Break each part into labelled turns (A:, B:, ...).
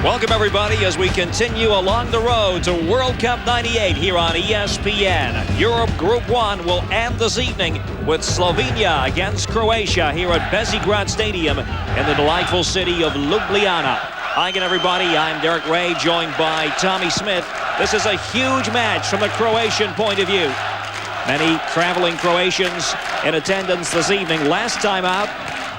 A: Welcome everybody as we continue along the road to World Cup 98 here on ESPN. Europe Group 1 will end this evening with Slovenia against Croatia here at Bezigrad Stadium in the delightful city of Ljubljana. Hi again everybody, I'm Derek Ray, joined by Tommy Smith. This is a huge match from the Croatian point of view. Many traveling Croatians in attendance this evening. Last time out,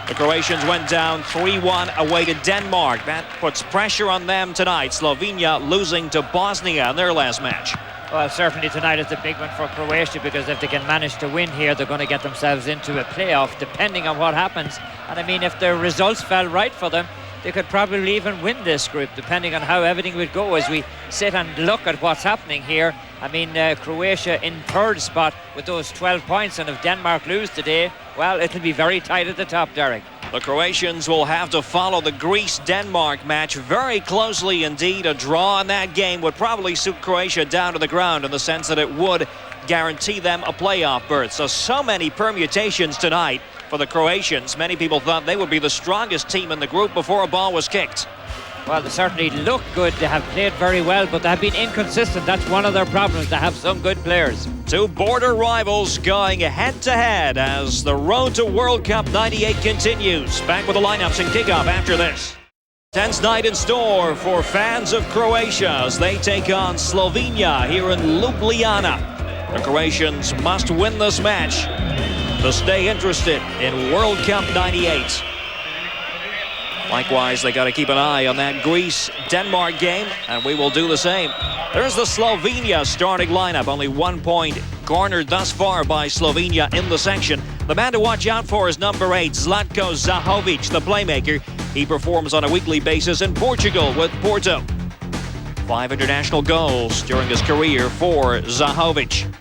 A: the Croatians went down 3-1 away to Denmark. That puts pressure on them tonight. Slovenia losing to Bosnia in their last match.
B: Well, certainly tonight is a big one for Croatia, because if they can manage to win here, they're going to get themselves into a playoff, depending on what happens. And I mean, if their results fell right for them, they could probably even win this group, depending on how everything would go as we sit and look at what's happening here. I mean, Croatia in third spot with those 12 points, and if Denmark lose today, well, it'll be very tight at the top, Derek.
A: The Croatians will have to follow the Greece-Denmark match very closely indeed. A draw in that game would probably suit Croatia down to the ground, in the sense that it would guarantee them a playoff berth. So many permutations tonight for the Croatians. Many people thought they would be the strongest team in the group before a ball was kicked.
B: Well, they certainly look good. They have played very well, but they have been inconsistent. That's one of their problems. They have some good players.
A: Two border rivals going head-to-head as the road to World Cup 98 continues. Back with the lineups and kickoff after this. Tense night in store for fans of Croatia as they take on Slovenia here in Ljubljana. The Croatians must win this match to stay interested in World Cup 98. Likewise, they got to keep an eye on that Greece-Denmark game, and we will do the same. There's the Slovenia starting lineup. Only 1 point garnered thus far by Slovenia in the section. The man to watch out for is number 8, Zlatko Zahovic, the playmaker. He performs on a weekly basis in Portugal with Porto. 5 international goals during his career for Zahovic.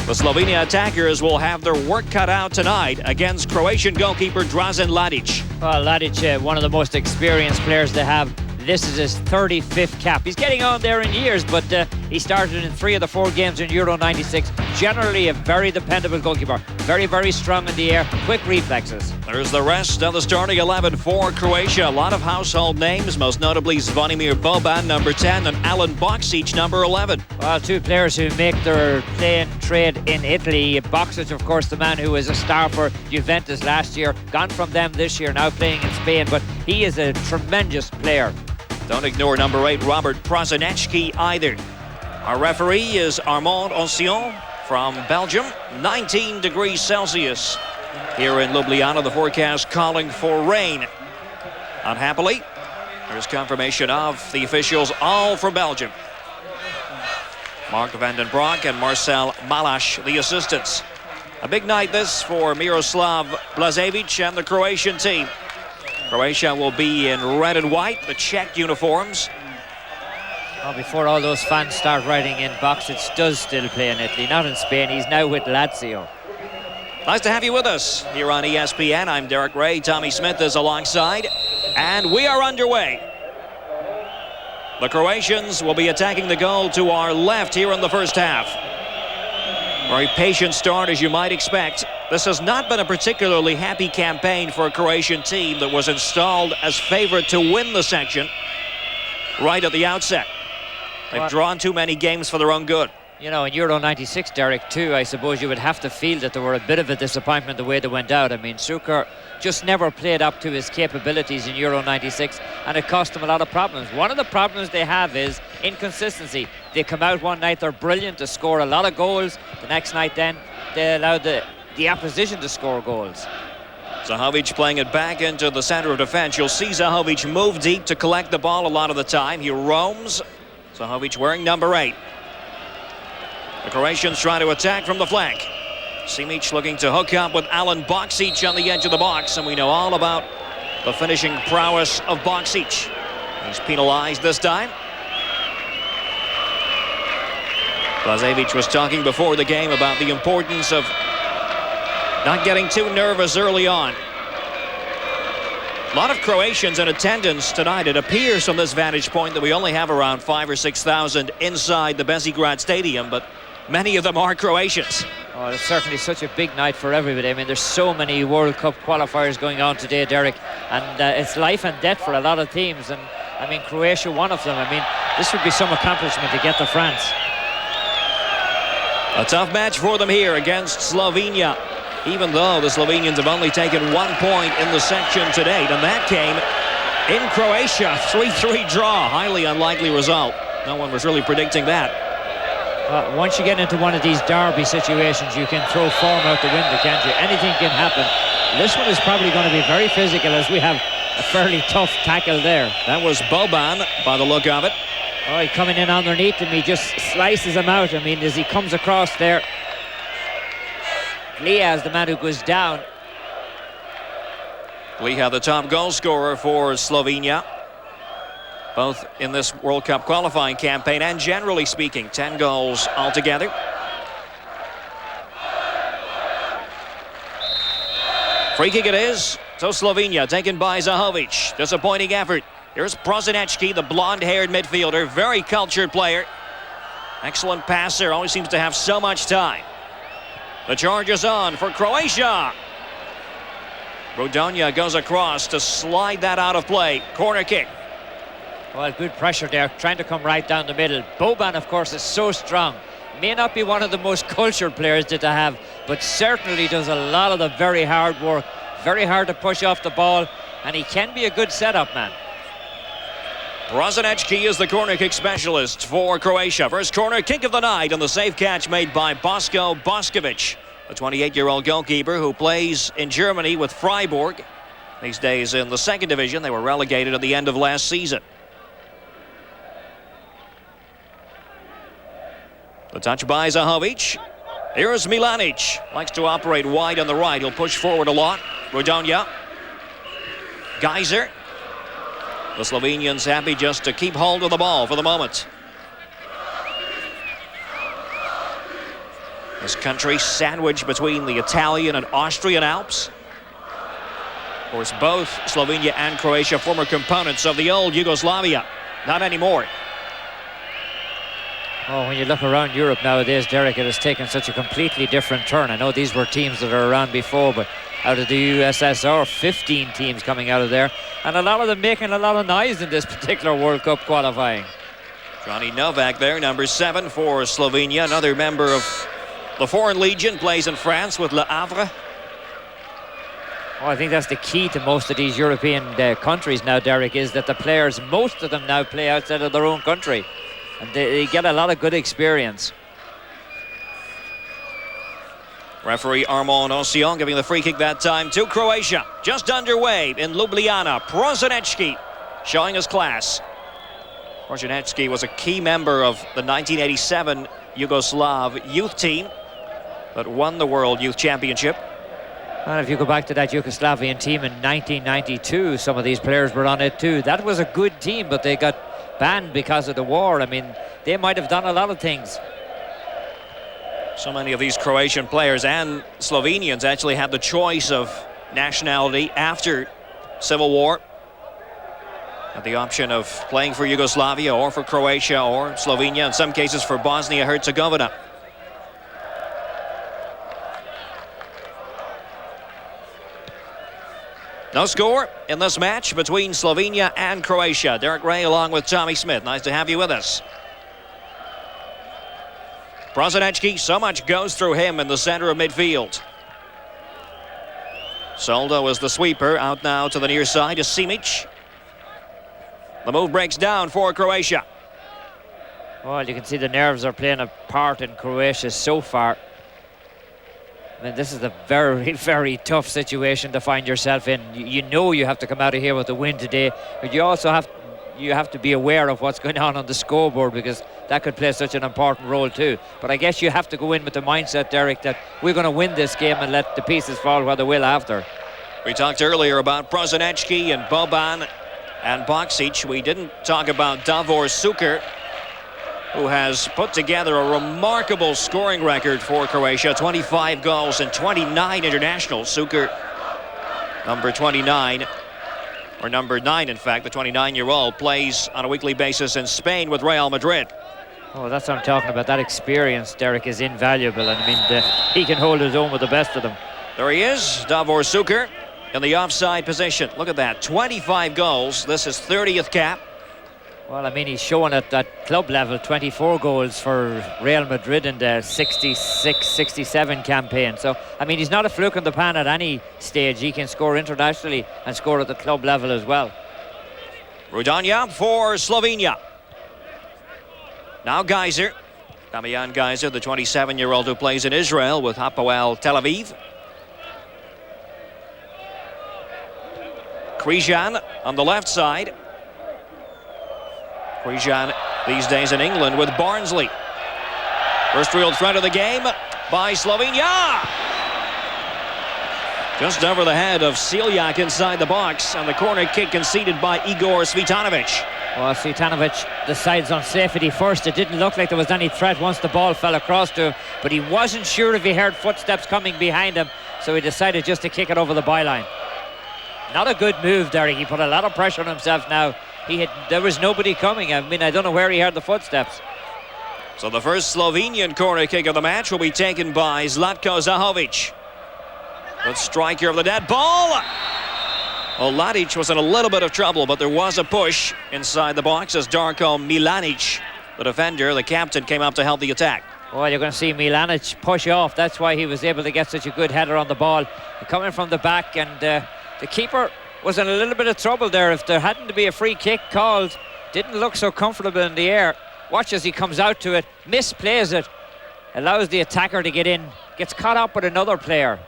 A: The Slovenia attackers will have their work cut out tonight against Croatian goalkeeper Drazen Ladic.
B: Well, Ladic, one of the most experienced players they have. This is his 35th cap. He's getting on there in years, but he started in 3 of the 4 games in Euro 96. Generally a very dependable goalkeeper. Very, very strong in the air, quick reflexes.
A: There's the rest of the starting 11 for Croatia. A lot of household names, most notably Zvonimir Boban, number 10, and Alan Boksic, number 11.
B: Well, 2 players who make their playing trade in Italy. Boksic, of course, the man who was a star for Juventus last year, gone from them this year, now playing in Spain, but he is a tremendous player.
A: Don't ignore number 8, Robert Prosinecki, either. Our referee is Armand Ancillon from Belgium. 19 degrees Celsius here in Ljubljana. The forecast calling for rain. Unhappily, there's confirmation of the officials, all for Belgium. Mark van den Broek and Marcel Malash, the assistants. A big night this for Miroslav Blažević and the Croatian team. Croatia will be in red and white, the Czech uniforms.
B: Well, before all those fans start writing in, Boksic does still play in Italy, not in Spain. He's now with Lazio.
A: Nice to have you with us here on ESPN. I'm Derek Ray. Tommy Smith is alongside, and we are underway. The Croatians will be attacking the goal to our left here in the first half. Very patient start, as you might expect. This has not been a particularly happy campaign for a Croatian team that was installed as favorite to win the section right at the outset. They've drawn too many games for their own good.
B: You know, in Euro 96, Derek, too, I suppose you would have to feel that they were a bit of a disappointment the way they went out. I mean, Šuker just never played up to his capabilities in Euro 96, and it cost them a lot of problems. One of the problems they have is inconsistency. They come out one night, they're brilliant to score a lot of goals. The next night, then, they allow the opposition to score goals.
A: Zahovic playing it back into the center of defense. You'll see Zahovic move deep to collect the ball a lot of the time. He roams. Zahovic wearing number 8. The Croatians try to attack from the flank. Simic looking to hook up with Alan Boksic on the edge of the box, and we know all about the finishing prowess of Boksic. He's penalized this time. Blažević was talking before the game about the importance of not getting too nervous early on. A lot of Croatians in attendance tonight. It appears from this vantage point that we only have around 5,000 or 6,000 inside the Bezigrad Stadium, but many of them are Croatians.
B: Oh, it's certainly such a big night for everybody. I mean, there's so many World Cup qualifiers going on today, Derek, and it's life and death for a lot of teams. And I mean, Croatia, one of them. I mean, this would be some accomplishment to get to France.
A: A tough match for them here against Slovenia, even though the Slovenians have only taken 1 point in the section to date, and that came in Croatia. 3-3 draw, highly unlikely result. No one was really predicting that.
B: Once you get into one of these derby situations, you can throw form out the window, can't you? Anything can happen. This one is probably going to be very physical, as we have a fairly tough tackle there.
A: That was Boban, by the look of it.
B: Oh, he coming in underneath him, he just slices him out. I mean, as he comes across there, Leah is the man who goes down.
A: Leah, the top goal scorer for Slovenia, both in this World Cup qualifying campaign and generally speaking, 10 goals altogether. Free kick it is. So Slovenia taken by Zahovic. Disappointing effort. Here's Prosinecki, the blonde-haired midfielder. Very cultured player. Excellent passer. Always seems to have so much time. The charge is on for Croatia. Rodonia goes across to slide that out of play. Corner kick.
B: Well, good pressure there, trying to come right down the middle. Boban, of course, is so strong. May not be one of the most cultured players that I have, but certainly does a lot of the very hard work. Very hard to push off the ball, and he can be a good setup man.
A: Prosinecki is the corner kick specialist for Croatia. First corner kick of the night, and the safe catch made by Bosko Boskovic, a 28-year-old goalkeeper who plays in Germany with Freiburg. These days in the second division. They were relegated at the end of last season. The touch by Zahovic. Here's Milanic. Likes to operate wide on the right. He'll push forward a lot. Rodonia. Geyser. The Slovenians happy just to keep hold of the ball for the moment. This country sandwiched between the Italian and Austrian Alps. Of course, both Slovenia and Croatia former components of the old Yugoslavia. Not anymore.
B: Oh, when you look around Europe nowadays, Derek, it has taken such a completely different turn. I know these were teams that are around before, but out of the USSR, 15 teams coming out of there, and a lot of them making a lot of noise in this particular World Cup qualifying.
A: Johnny Novak there, number 7 for Slovenia, another member of the Foreign Legion, plays in France with Le Havre.
B: Oh, I think that's the key to most of these European countries now, Derek, is that the players, most of them now play outside of their own country. And they get a lot of good experience.
A: Referee Armand Ossian giving the free kick that time to Croatia. Just underway in Ljubljana. Prosinecki showing his class. Prosinecki was a key member of the 1987 Yugoslav youth team that won the World Youth Championship.
B: And if you go back to that Yugoslavian team in 1992, some of these players were on it too. That was a good team, but they got banned because of the war. I mean, they might have done a lot of things.
A: So many of these Croatian players and Slovenians actually had the choice of nationality after Civil War. Had the option of playing for Yugoslavia or for Croatia or Slovenia, in some cases for Bosnia-Herzegovina. No score in this match between Slovenia and Croatia. Derek Ray along with Tommy Smith. Nice to have you with us. Prosinecki, so much goes through him in the center of midfield. Soldo is the sweeper. Out now to the near side is Simic. The move breaks down for Croatia.
B: Well, you can see the nerves are playing a part in Croatia so far. I mean, this is a very, very tough situation to find yourself in. You know you have to come out of here with a win today, but you also have to be aware of what's going on the scoreboard, because that could play such an important role too. But I guess you have to go in with the mindset, Derek, that we're going to win this game and let the pieces fall where they will after.
A: We talked earlier about Prosinecki and Boban and Boksic. We didn't talk about Davor Suker, who has put together a remarkable scoring record for Croatia. 25 goals and 29 internationals. Suker, number 29, or number 9 in fact, the 29-year-old, plays on a weekly basis in Spain with Real Madrid.
B: Oh, that's what I'm talking about. That experience, Derek, is invaluable. And I mean, he can hold his own with the best of them.
A: There he is, Davor Suker, in the offside position. Look at that, 25 goals. This is 30th cap.
B: Well, I mean, he's showing at that club level 24 goals for Real Madrid in the 66-67 campaign. So, I mean, he's not a fluke in the pan at any stage. He can score internationally and score at the club level as well.
A: Rudania for Slovenia. Now Geyser. Damian Geyser, the 27-year-old who plays in Israel with Hapoel Tel Aviv. Krijan on the left side. Krijan these days in England with Barnsley. First real threat of the game by Slovenia. Just over the head of Celiak inside the box, and the corner kick conceded by Igor Svitanovic.
B: Well, Svitanovic decides on safety first. It didn't look like there was any threat once the ball fell across to him, but he wasn't sure if he heard footsteps coming behind him, so he decided just to kick it over the byline. Not a good move, Derek. He put a lot of pressure on himself now. There was nobody coming. I mean, I don't know where he heard the footsteps.
A: So the first Slovenian corner kick of the match will be taken by Zlatko Zahovic. Good striker of the dead ball. Well, Ladic was in a little bit of trouble, but there was a push inside the box as Darko Milanic, the defender, the captain, came up to help the attack.
B: Well, you're going to see Milanic push off. That's why he was able to get such a good header on the ball. Coming from the back, and the keeper was in a little bit of trouble there. If there hadn't to be a free kick called, didn't look so comfortable in the air. Watch as he comes out to it, misplays it, allows the attacker to get in, gets caught up with another player.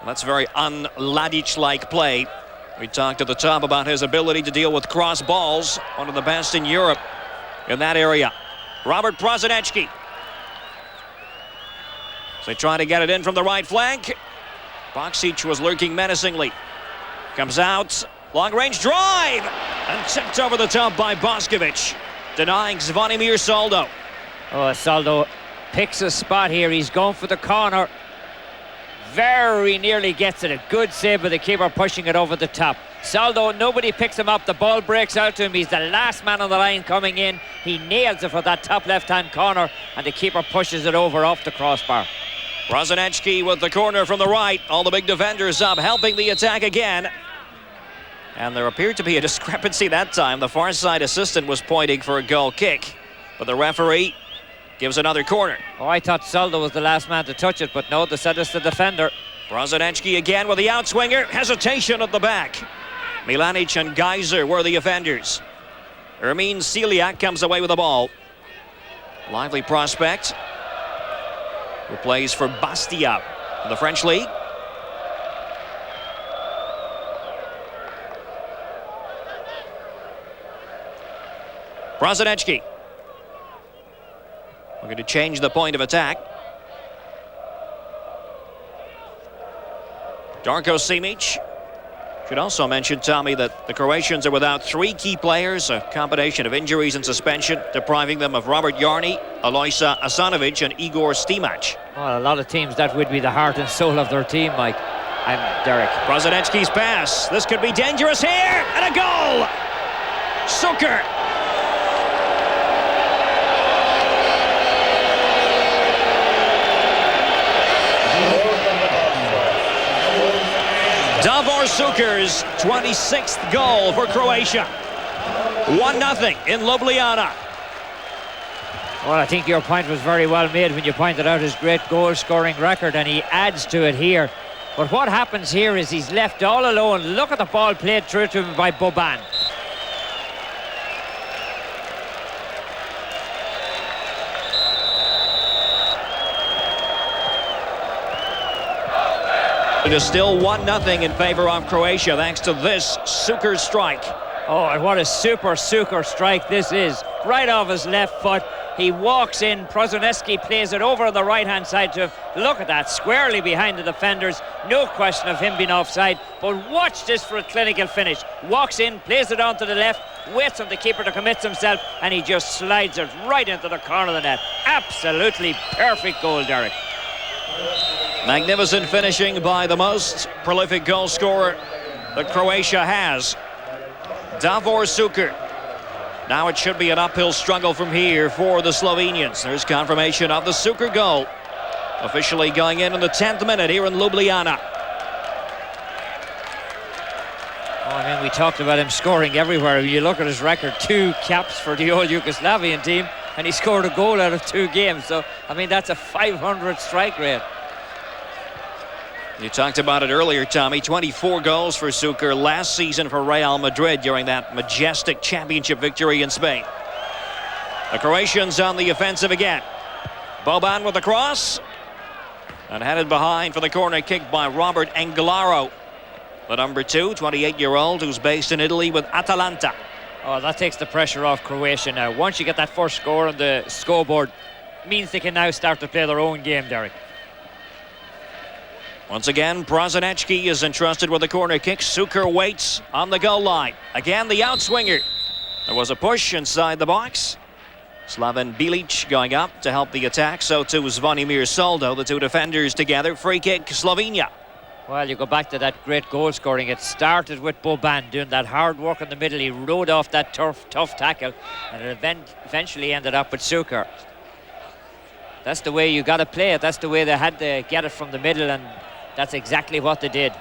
A: That's very un-Ladic-like play. We talked at the top about his ability to deal with cross balls, one of the best in Europe in that area. Robert Prosinecki. So they try to get it in from the right flank. Boksic was lurking menacingly. Comes out, long-range drive, and tipped over the top by Boskovic, denying Zvonimir Soldo.
B: Oh, Soldo picks a spot here. He's going for the corner. Very nearly gets it. A good save by the keeper, pushing it over the top. Soldo, nobody picks him up. The ball breaks out to him. He's the last man on the line coming in. He nails it for that top left-hand corner, and the keeper pushes it over off the crossbar.
A: Prosinecki with the corner from the right. All the big defenders up, helping the attack again. And there appeared to be a discrepancy that time. The far side assistant was pointing for a goal kick, but the referee gives another corner.
B: Oh, I thought Soldo was the last man to touch it, but no, they said it's the defender.
A: Prosinecki again with the outswinger. Hesitation at the back. Milanic and Geyser were the offenders. Ermin Celiak comes away with the ball. Lively prospect who plays for Bastia in the French league. Prosinecki. We're going to change the point of attack. Darko Simic. Should also mention, Tommy, that the Croatians are without three key players, a combination of injuries and suspension, depriving them of Robert Jarni, Alojsa Asanovic, and Igor Stimac.
B: Well, a lot of teams, that would be the heart and soul of their team, Mike. I'm Derek.
A: Prosinecki's pass. This could be dangerous here, and a goal! Suker. Davor Suker's 26th goal for Croatia. 1-0 in Ljubljana.
B: Well, I think your point was very well made when you pointed out his great goal-scoring record, and he adds to it here. But what happens here is he's left all alone. Look at the ball played through to him by Boban.
A: It is still 1-0 in favor of Croatia thanks to this Suker strike.
B: Oh, and what a super Suker strike this is. Right off his left foot. He walks in. Prosinecki plays it over on the right-hand side to him. Look at that, squarely behind the defenders. No question of him being offside. But watch this for a clinical finish. Walks in, plays it onto the left, waits on the keeper to commit himself, and he just slides it right into the corner of the net. Absolutely perfect goal, Derek.
A: Magnificent finishing by the most prolific goal scorer that Croatia has, Davor Suker. Now it should be an uphill struggle from here for the Slovenians. There's confirmation of the Suker goal, officially going in the 10th minute here in Ljubljana.
B: Oh, I mean, we talked about him scoring everywhere. You look at his record, 2 caps for the old Yugoslavian team, and he scored a goal out of 2 games. So, I mean, that's a 500 strike rate.
A: You talked about it earlier, Tommy. 24 goals for Suker last season for Real Madrid during that majestic championship victory in Spain. The Croatians on the offensive again. Boban with the cross. And headed behind for the corner kick by Robert Angelaro. The number 2, 28-year-old, who's based in Italy with Atalanta.
B: Oh, that takes the pressure off Croatia now. Once you get that first score on the scoreboard, means they can now start to play their own game, Derek.
A: Once again, Prosinecki is entrusted with the corner kick. Suker waits on the goal line. Again, the outswinger. There was a push inside the box. Slaven Bilic going up to help the attack. So too Zvonimir Soldo, the 2 defenders together. Free kick, Slovenia.
B: Well, you go back to that great goal scoring. It started with Boban doing that hard work in the middle. He rode off that tough tackle, and it eventually ended up with Suker. That's the way you got to play it. That's the way they had to get it from the middle, and that's exactly what they did.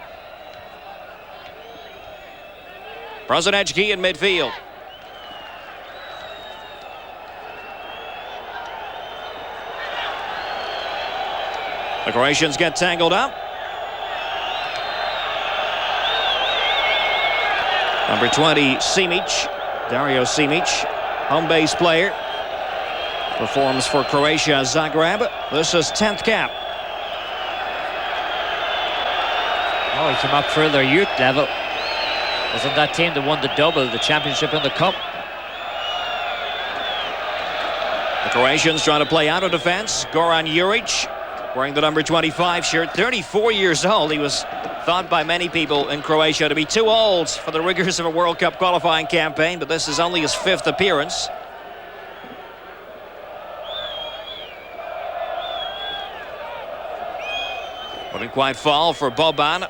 A: Prosinecki in midfield. The Croatians get tangled up. Number 20, Simic, Dario Simic, home base player. Performs for Croatia Zagreb. This is 10th cap.
B: Oh, he came up through their youth level. Wasn't that team that won the double, the championship and the cup?
A: The Croatians trying to play out of defense. Goran Juric, wearing the number 25 shirt, 34 years old. He was thought by many people in Croatia to be too old for the rigors of a World Cup qualifying campaign, but this is only his 5th appearance. Wouldn't quite fall for Boban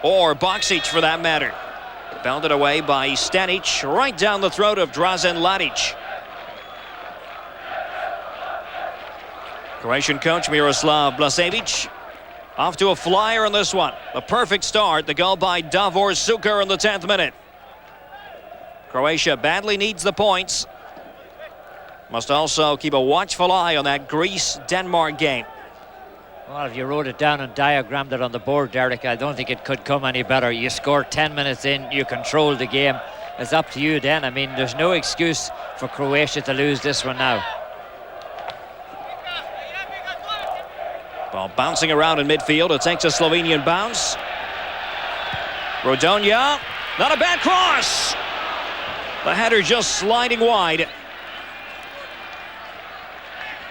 A: or Boksic for that matter. Bounded away by Stanic, right down the throat of Drazen Ladic. Croatian coach Miroslav Blažević off to a flyer on this one. The perfect start, the goal by Davor Suker in the 10th minute. Croatia badly needs the points. Must also keep a watchful eye on that Greece-Denmark game.
B: Well, if you wrote it down and diagrammed it on the board, Derek, I don't think it could come any better. You scored 10 minutes in, you controlled the game. It's up to you then. I mean, there's no excuse for Croatia to lose this one now.
A: Ball bouncing around in midfield. It takes a Slovenian bounce. Rodonia, not a bad cross. The header just sliding wide.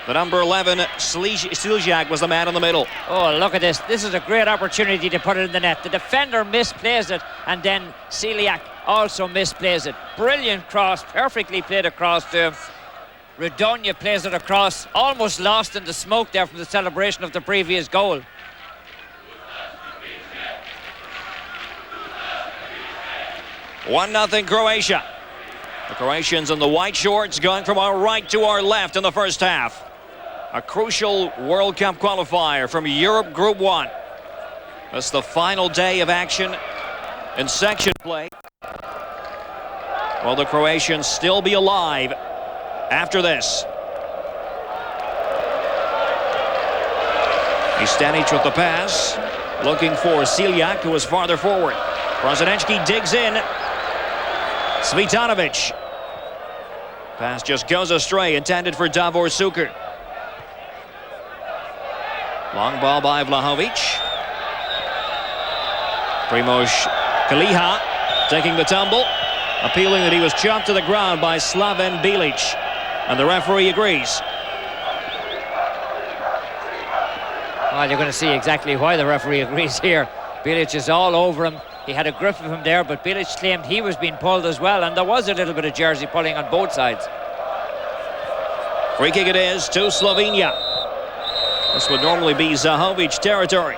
A: The number 11, Siljak, was the man in the middle.
B: Oh, look at this. This is a great opportunity to put it in the net. The defender misplays it, and then Siljak also misplays it. Brilliant cross, perfectly played across to him. Rodonia plays it across, almost lost in the smoke there from the celebration of the previous goal.
A: One 0 Croatia. The Croatians in the white shorts going from our right to our left in the first half. A crucial World Cup qualifier from Europe Group 1. It's the final day of action in section play. Will the Croatians still be alive after this? Stanic with the pass, looking for Siljak, who is farther forward. Prosinecki digs in. Svitanovic. Pass just goes astray, intended for Davor Suker. Long ball by Vlahovic. Primož Kaliha taking the tumble, appealing that he was chopped to the ground by Slaven Bilic. And the referee agrees.
B: Well, you're going to see exactly why the referee agrees here. Bilic is all over him. He had a grip of him there, but Bilic claimed he was being pulled as well, and there was a little bit of jersey pulling on both sides.
A: Free kick it is to Slovenia. This would normally be Zahovic territory.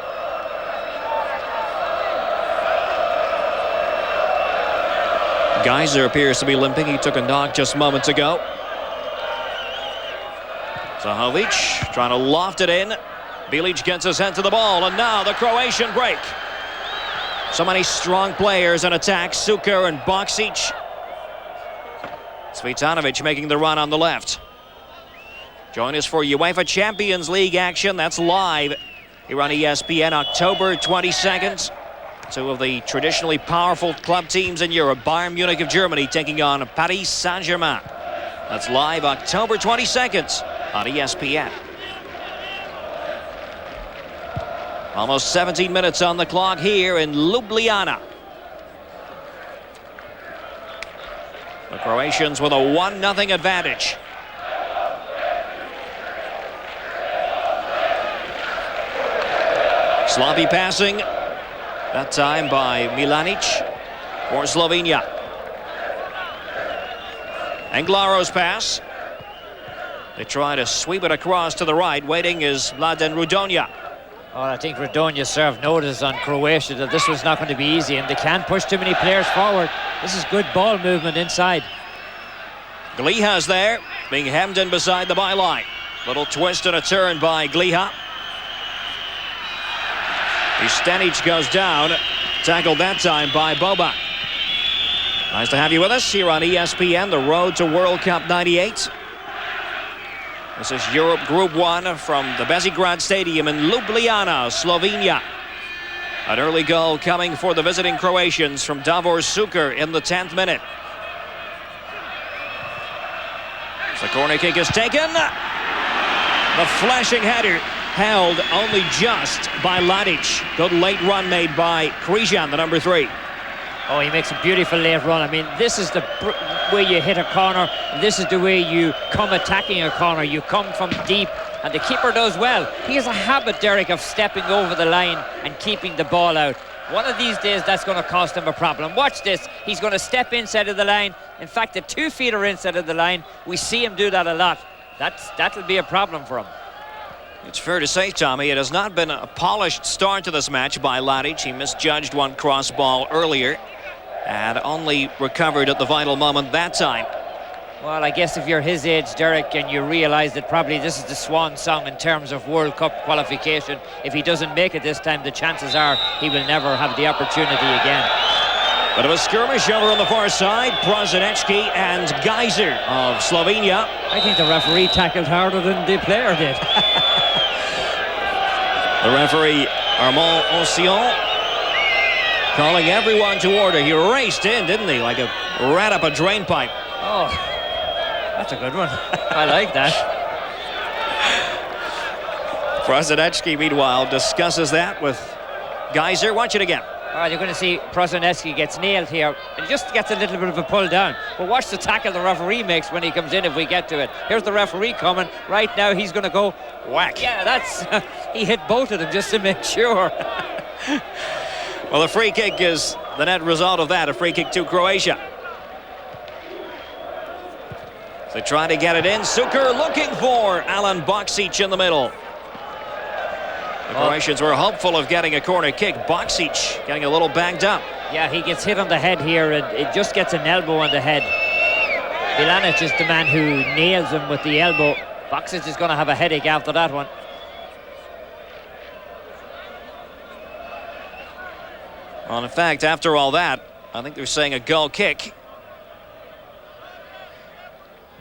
A: Geiser appears to be limping. He took a knock just moments ago. Zahovic trying to loft it in. Bilic gets his head to the ball, and now the Croatian break. So many strong players in attack. Suker and Boksic. Cvitanovic making the run on the left. Join us for UEFA Champions League action. That's live here on ESPN, October 22nd. Two of the traditionally powerful club teams in Europe, Bayern Munich of Germany taking on Paris Saint-Germain. That's live October 22nd on ESPN. Almost 17 minutes on the clock here in Ljubljana. The Croatians with a 1-0 advantage. Sloppy passing, that time by Milanic for Slovenia. Anglaro's pass. They try to sweep it across to the right. Waiting is Mladen Rudonia.
B: Well, I think Rudonia served notice on Croatia that this was not going to be easy, and they can't push too many players forward. This is good ball movement inside.
A: Gliha's there, being hemmed in beside the byline. Little twist and a turn by Gliha. Stanic goes down, tackled that time by Boban. Nice to have you with us here on ESPN, the road to World Cup 98. This is Europe Group 1 from the Bezigrad Stadium in Ljubljana, Slovenia. An early goal coming for the visiting Croatians from Davor Suker in the 10th minute. The corner kick is taken. The flashing header held only just by Ladic. Good late run made by Krijan, the number 3.
B: Oh, he makes a beautiful late run. I mean, this is the way you hit a corner. This is the way you come attacking a corner. You come from deep, and the keeper does well. He has a habit, Derek, of stepping over the line and keeping the ball out. One of these days, that's going to cost him a problem. Watch this. He's going to step inside of the line. In fact, the 2 feet are inside of the line. We see him do that a lot. That'll be a problem for him.
A: It's fair to say, Tommy, it has not been a polished start to this match by Ladic. He misjudged one cross ball earlier and only recovered at the vital moment that time.
B: Well, I guess if you're his age, Derek, and you realise that probably this is the swan song in terms of World Cup qualification, if he doesn't make it this time, the chances are he will never have the opportunity again.
A: Bit of a skirmish over on the far side. Prosinecki and Geiser of Slovenia.
B: I think the referee tackled harder than the player did.
A: The referee, Armand Ancillon, calling everyone to order. He raced in, didn't he? Like a rat up a drain pipe.
B: Oh, that's a good one. I like that.
A: Prosinecki, meanwhile, discusses that with Geiser. Watch it again.
B: All right, you're going to see Prosinecki gets nailed here. It just gets a little bit of a pull down. But watch the tackle the referee makes when he comes in if we get to it. Here's the referee coming. Right now he's going to go whack. Yeah, that's... he hit both of them just to make sure.
A: Well, the free kick is the net result of that. A free kick to Croatia. They try to get it in. Suker looking for Alan Boksic in the middle. The Croatians were hopeful of getting a corner kick. Boksic getting a little banged up.
B: Yeah, he gets hit on the head here, and it just gets an elbow on the head. Milanic is the man who nails him with the elbow. Boksic is going to have a headache after that one.
A: Well, in fact, after all that, I think they're saying a goal kick.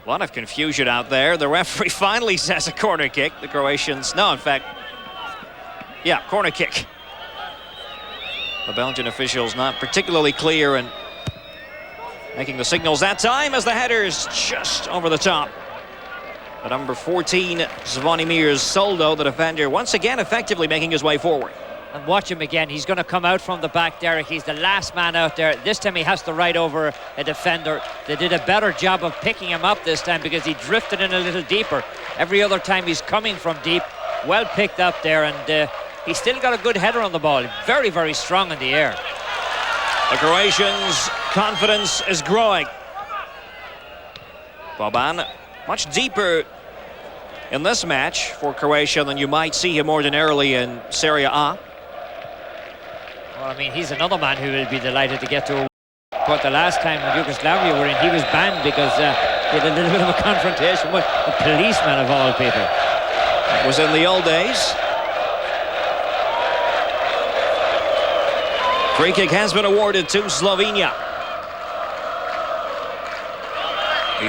A: A lot of confusion out there. The referee finally says a corner kick. The Croatians, no, in fact, yeah, corner kick. The Belgian officials not particularly clear in making the signals that time as the header's just over the top. The number 14, Zvonimir Soldo, the defender, once again effectively making his way forward.
B: And watch him again. He's going to come out from the back, Derek. He's the last man out there. This time he has to ride over a defender. They did a better job of picking him up this time because he drifted in a little deeper. Every other time he's coming from deep. Well picked up there, and he's still got a good header on the ball. Very, very strong in the air.
A: The Croatians' confidence is growing. Boban, much deeper in this match for Croatia than you might see him ordinarily in Serie A.
B: Well, I mean, he's another man who will be delighted to get to a... But the last time when Yugoslavia were in, he was banned because he had a little bit of a confrontation with a policeman of all people.
A: That was in the old days. Free kick has been awarded to Slovenia.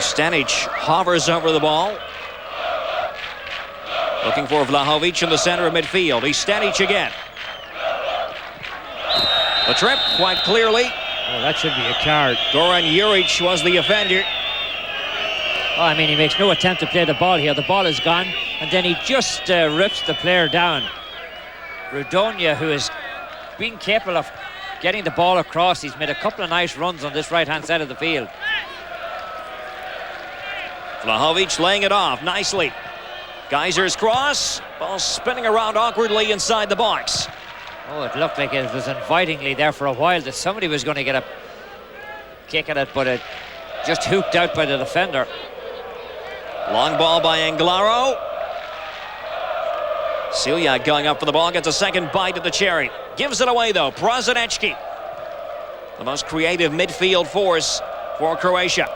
A: Stanic hovers over the ball. Looking for Vlahovic in the center of midfield. Stanic again. The trip quite clearly.
B: Oh, that should be a card.
A: Goran Juric was the offender.
B: Oh, I mean, he makes no attempt to play the ball here. The ball is gone, and then he just rips the player down. Rudonia, who has been capable of getting the ball across. He's made a couple of nice runs on this right-hand side of the field.
A: Vlahovic laying it off nicely. Geyser's cross. Ball spinning around awkwardly inside the box.
B: Oh, it looked like it was invitingly there for a while that somebody was going to get a kick at it, but it just hooked out by the defender.
A: Long ball by Anglaro. Celia going up for the ball, gets a second bite at the cherry. Gives it away though, Prosinecki. The most creative midfield force for Croatia.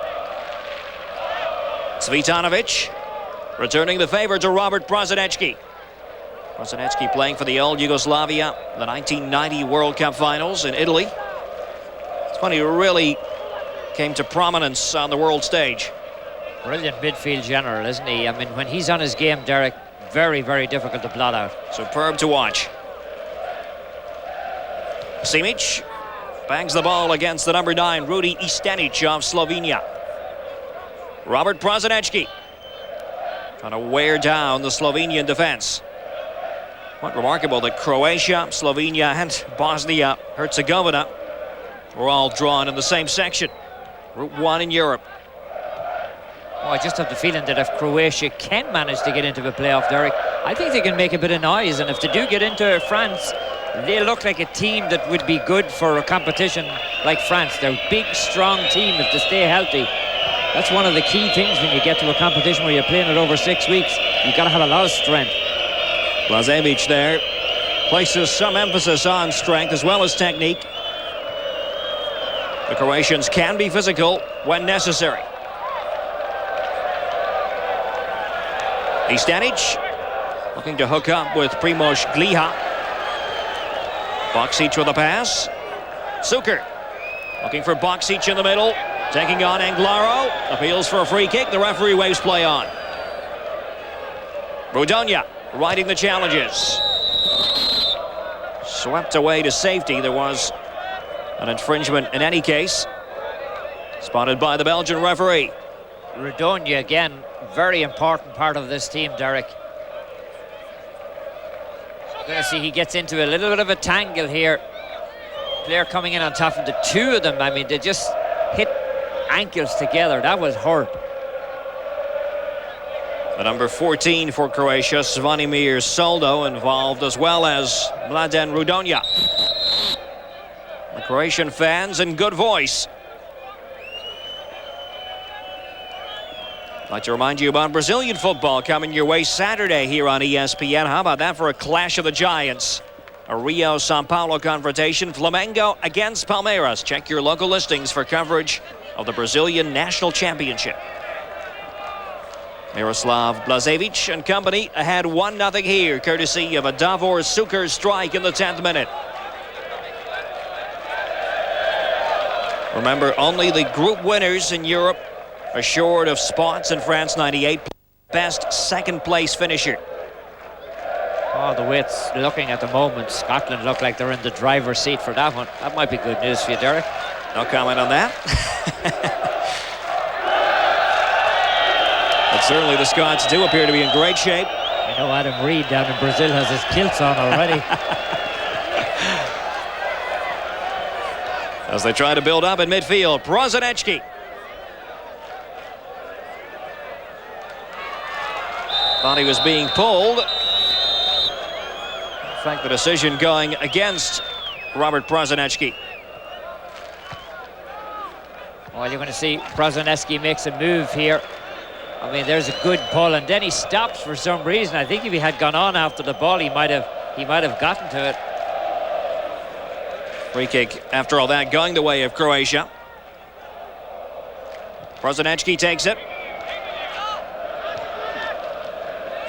A: Cvitanovic returning the favor to Robert Prosinecki. Prosinecki playing for the old Yugoslavia, the 1990 World Cup finals in Italy. It's funny, he really came to prominence on the world stage.
B: Brilliant midfield general, isn't he? I mean, when he's on his game, Derek, very, very difficult to blot out.
A: Superb to watch. Simic bangs the ball against the number 9, Rudi Stanic of Slovenia. Robert Prosinecki trying to wear down the Slovenian defense. Quite remarkable that Croatia, Slovenia and Bosnia-Herzegovina were all drawn in the same section. Group 1 in Europe.
B: Oh, I just have the feeling that if Croatia can manage to get into the playoff, Derek, I think they can make a bit of noise. And if they do get into France, they look like a team that would be good for a competition like France. They're a big, strong team if they stay healthy. That's one of the key things when you get to a competition where you're playing it over 6 weeks. You've got to have a lot of strength.
A: Blažević there places some emphasis on strength as well as technique. The Croatians can be physical when necessary. Stanic looking to hook up with Primož Gliha. Boksic with a pass. Suker looking for Boksic in the middle. Taking on Anglaro. Appeals for a free kick. The referee waves play on. Rudonia riding the challenges. Swept away to safety. There was an infringement in any case. Spotted by the Belgian referee.
B: Rudonia again, very important part of this team, Derek. Gonna see he gets into a little bit of a tangle here. Player coming in on top of the two of them. I mean, they just hit ankles together. That was hurt.
A: The number 14 for Croatia, Zvonimir Soldo, involved, as well as Mladen Rudonia. The Croatian fans in good voice. I'd like to remind you about Brazilian football coming your way Saturday here on ESPN. How about that for a clash of the giants? A Rio-Sao Paulo confrontation, Flamengo against Palmeiras. Check your local listings for coverage of the Brazilian National Championship. Miroslav Blažević and company ahead 1-0 here, courtesy of a Davor Suker strike in the 10th minute. Remember, only the group winners in Europe assured of spots in France 98. Best second place finisher.
B: Oh, the way it's looking at the moment, Scotland look like they're in the driver's seat for that one. That might be good news for you, Derek.
A: No comment on that. But certainly the Scots do appear to be in great shape.
B: I know Adam Reid down in Brazil has his kilts on already.
A: As they try to build up in midfield, Prosinecki. Thought he was being pulled. In fact, the decision going against Robert Prosinecki.
B: Well, you're going to see Prosinecki makes a move here. I mean, there's a good pull, and then he stops for some reason. I think if he had gone on after the ball, he might have gotten to it.
A: Free kick, after all that, going the way of Croatia. Prosinecki takes it.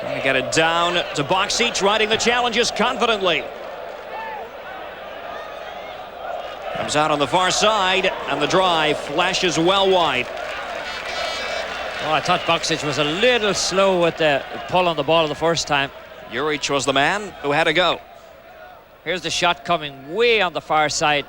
A: Trying to get it down to Boksic, riding the challenges confidently. Comes out on the far side, and the drive flashes well wide.
B: Oh, I thought Boksic was a little slow with the pull on the ball the first time.
A: Juric was the man who had to go.
B: Here's the shot coming way on the far side.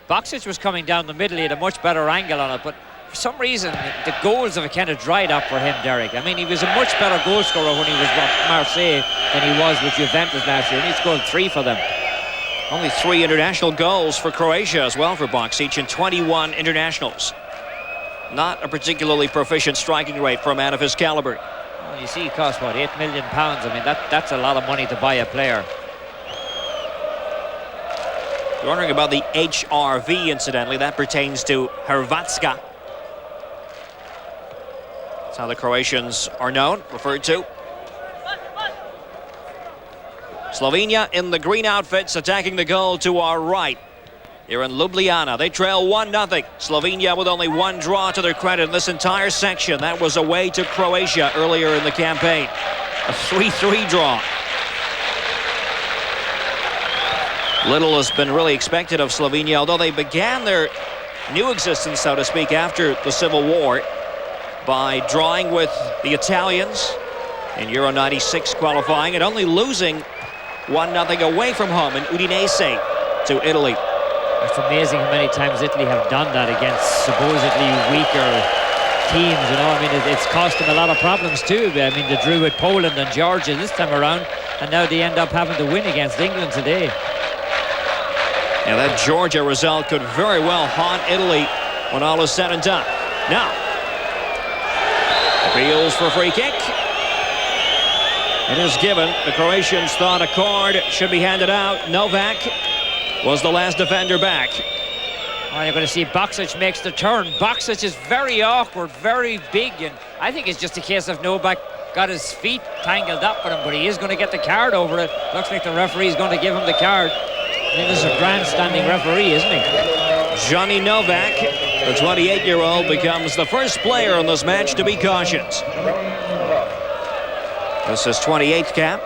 B: Boksic was coming down the middle. He had a much better angle on it, but for some reason the goals have kind of dried up for him, Derek. I mean, he was a much better goal scorer when he was with Marseille than he was with Juventus last year, and he scored 3 for them.
A: Only 3 international goals for Croatia as well for Boksic in 21 internationals. Not a particularly proficient striking rate for a man of his caliber.
B: Well, you see, he cost, what, £8 million? I mean, that's a lot of money to buy a player.
A: You're wondering about the HRV, incidentally. That pertains to Hrvatska. That's how the Croatians are known, referred to. Slovenia in the green outfits attacking the goal to our right. Here in Ljubljana, they trail 1-0. Slovenia with only 1 draw to their credit in this entire section. That was away to Croatia earlier in the campaign. A 3-3 draw. Little has been really expected of Slovenia, although they began their new existence, so to speak, after the Civil War by drawing with the Italians in Euro 96 qualifying and only losing 1-0 away from home in Udinese to Italy.
B: It's amazing how many times Italy have done that against supposedly weaker teams, you know. I mean, it's cost them a lot of problems too. I mean, they drew with Poland and Georgia this time around, and now they end up having to win against England today.
A: Yeah, that Georgia result could very well haunt Italy when all is said and done. Now, appeals for a free kick. It is given. The Croatians thought a card should be handed out. Novak was the last defender back.
B: Oh, you're going to see Boksic makes the turn. Boksic is very awkward, very big, and I think it's just a case of Novak got his feet tangled up with him, but he is going to get the card over it. Looks like the referee is going to give him the card. I mean, this is a grandstanding referee, isn't he?
A: Johnny Novak, the 28-year-old, becomes the first player in this match to be cautioned. This is 28th cap.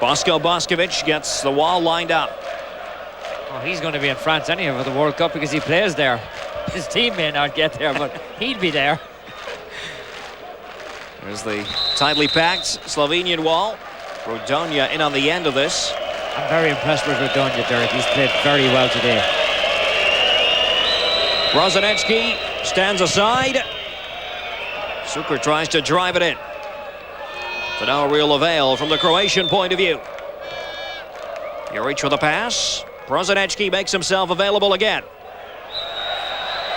A: Bosko Boskovic gets the wall lined up.
B: Oh, he's going to be in France anyhow for the World Cup because he plays there. His team may not get there, but he'd be there.
A: There's the tightly packed Slovenian wall. Rodonia in on the end of this.
B: I'm very impressed with Rodonia, Derek. He's played very well today.
A: Brozanecki stands aside. Super tries to drive it in. To no real avail from the Croatian point of view. Juric with a pass. Brozanecki makes himself available again.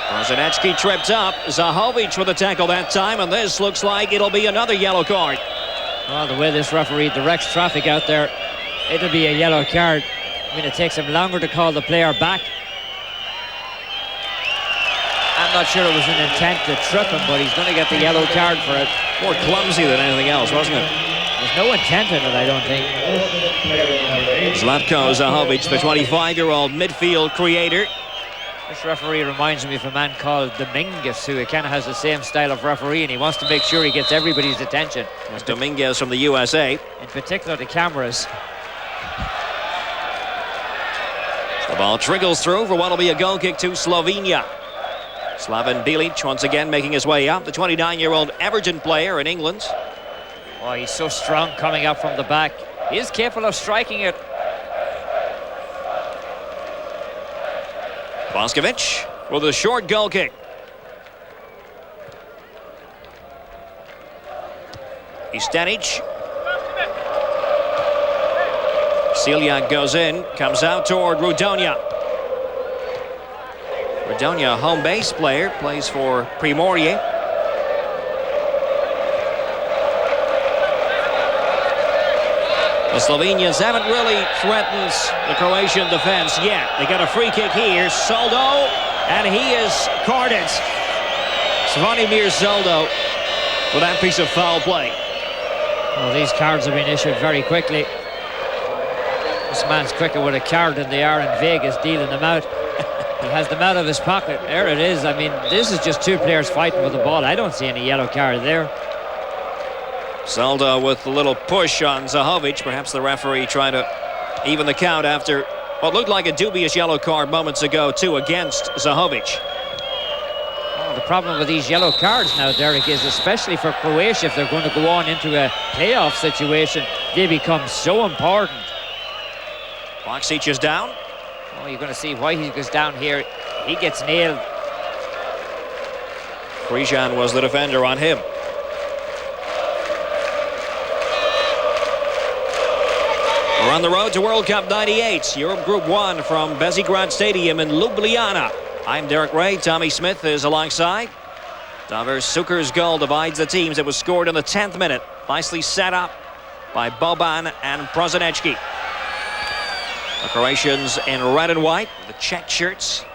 A: Brozanecki tripped up. Zahovic with a tackle that time, and this looks like it'll be another yellow card.
B: Well, the way this referee directs traffic out there, it'll be a yellow card. I mean, it takes him longer to call the player back. I'm not sure it was an intent to trip him, but he's going to get the yellow card for it.
A: More clumsy than anything else, wasn't it?
B: There's no intent in it, I don't think.
A: Zlatko Zahovic, the 25-year-old midfield creator.
B: This referee reminds me of a man called Dominguez, who kind of has the same style of referee, and he wants to make sure he gets everybody's attention.
A: That's Dominguez from the USA.
B: In particular, the cameras.
A: The ball trickles through for what will be a goal kick to Slovenia. Slaven Bilic once again making his way up, the 29-year-old Everton player in England.
B: Oh, he's so strong coming up from the back. He is capable of striking it.
A: Boskovic with a short goal kick. Istenic. Celia goes in, comes out toward Rodonia. Rodonia, home base player, plays for Primorje. The Slovenians haven't really threatened the Croatian defense yet. They got a free kick here. Soldo, and he is carded. Zvonimir Soldo for that piece of foul play.
B: Well, these cards have been issued very quickly. This man's quicker with a card than they are in Vegas dealing them out. He has them out of his pocket. There it is. I mean, this is just two players fighting with the ball. I don't see any yellow card there.
A: Soldo with a little push on Zahovic. Perhaps the referee trying to even the count after what looked like a dubious yellow card moments ago, too, against Zahovic.
B: Oh, the problem with these yellow cards now, Derek, is especially for Croatia, if they're going to go on into a playoff situation, they become so important.
A: Boksic is down.
B: Oh, you're going to see why he goes down here. He gets nailed.
A: Krijan was the defender on him. We're on the road to World Cup 98, Europe Group 1 from Bezigrad Stadium in Ljubljana. I'm Derek Ray. Tommy Smith is alongside. Davor Suker's goal divides the teams. It was scored in the 10th minute. Nicely set up by Boban and Prosinecki. The Croatians in red and white, the checked shirts.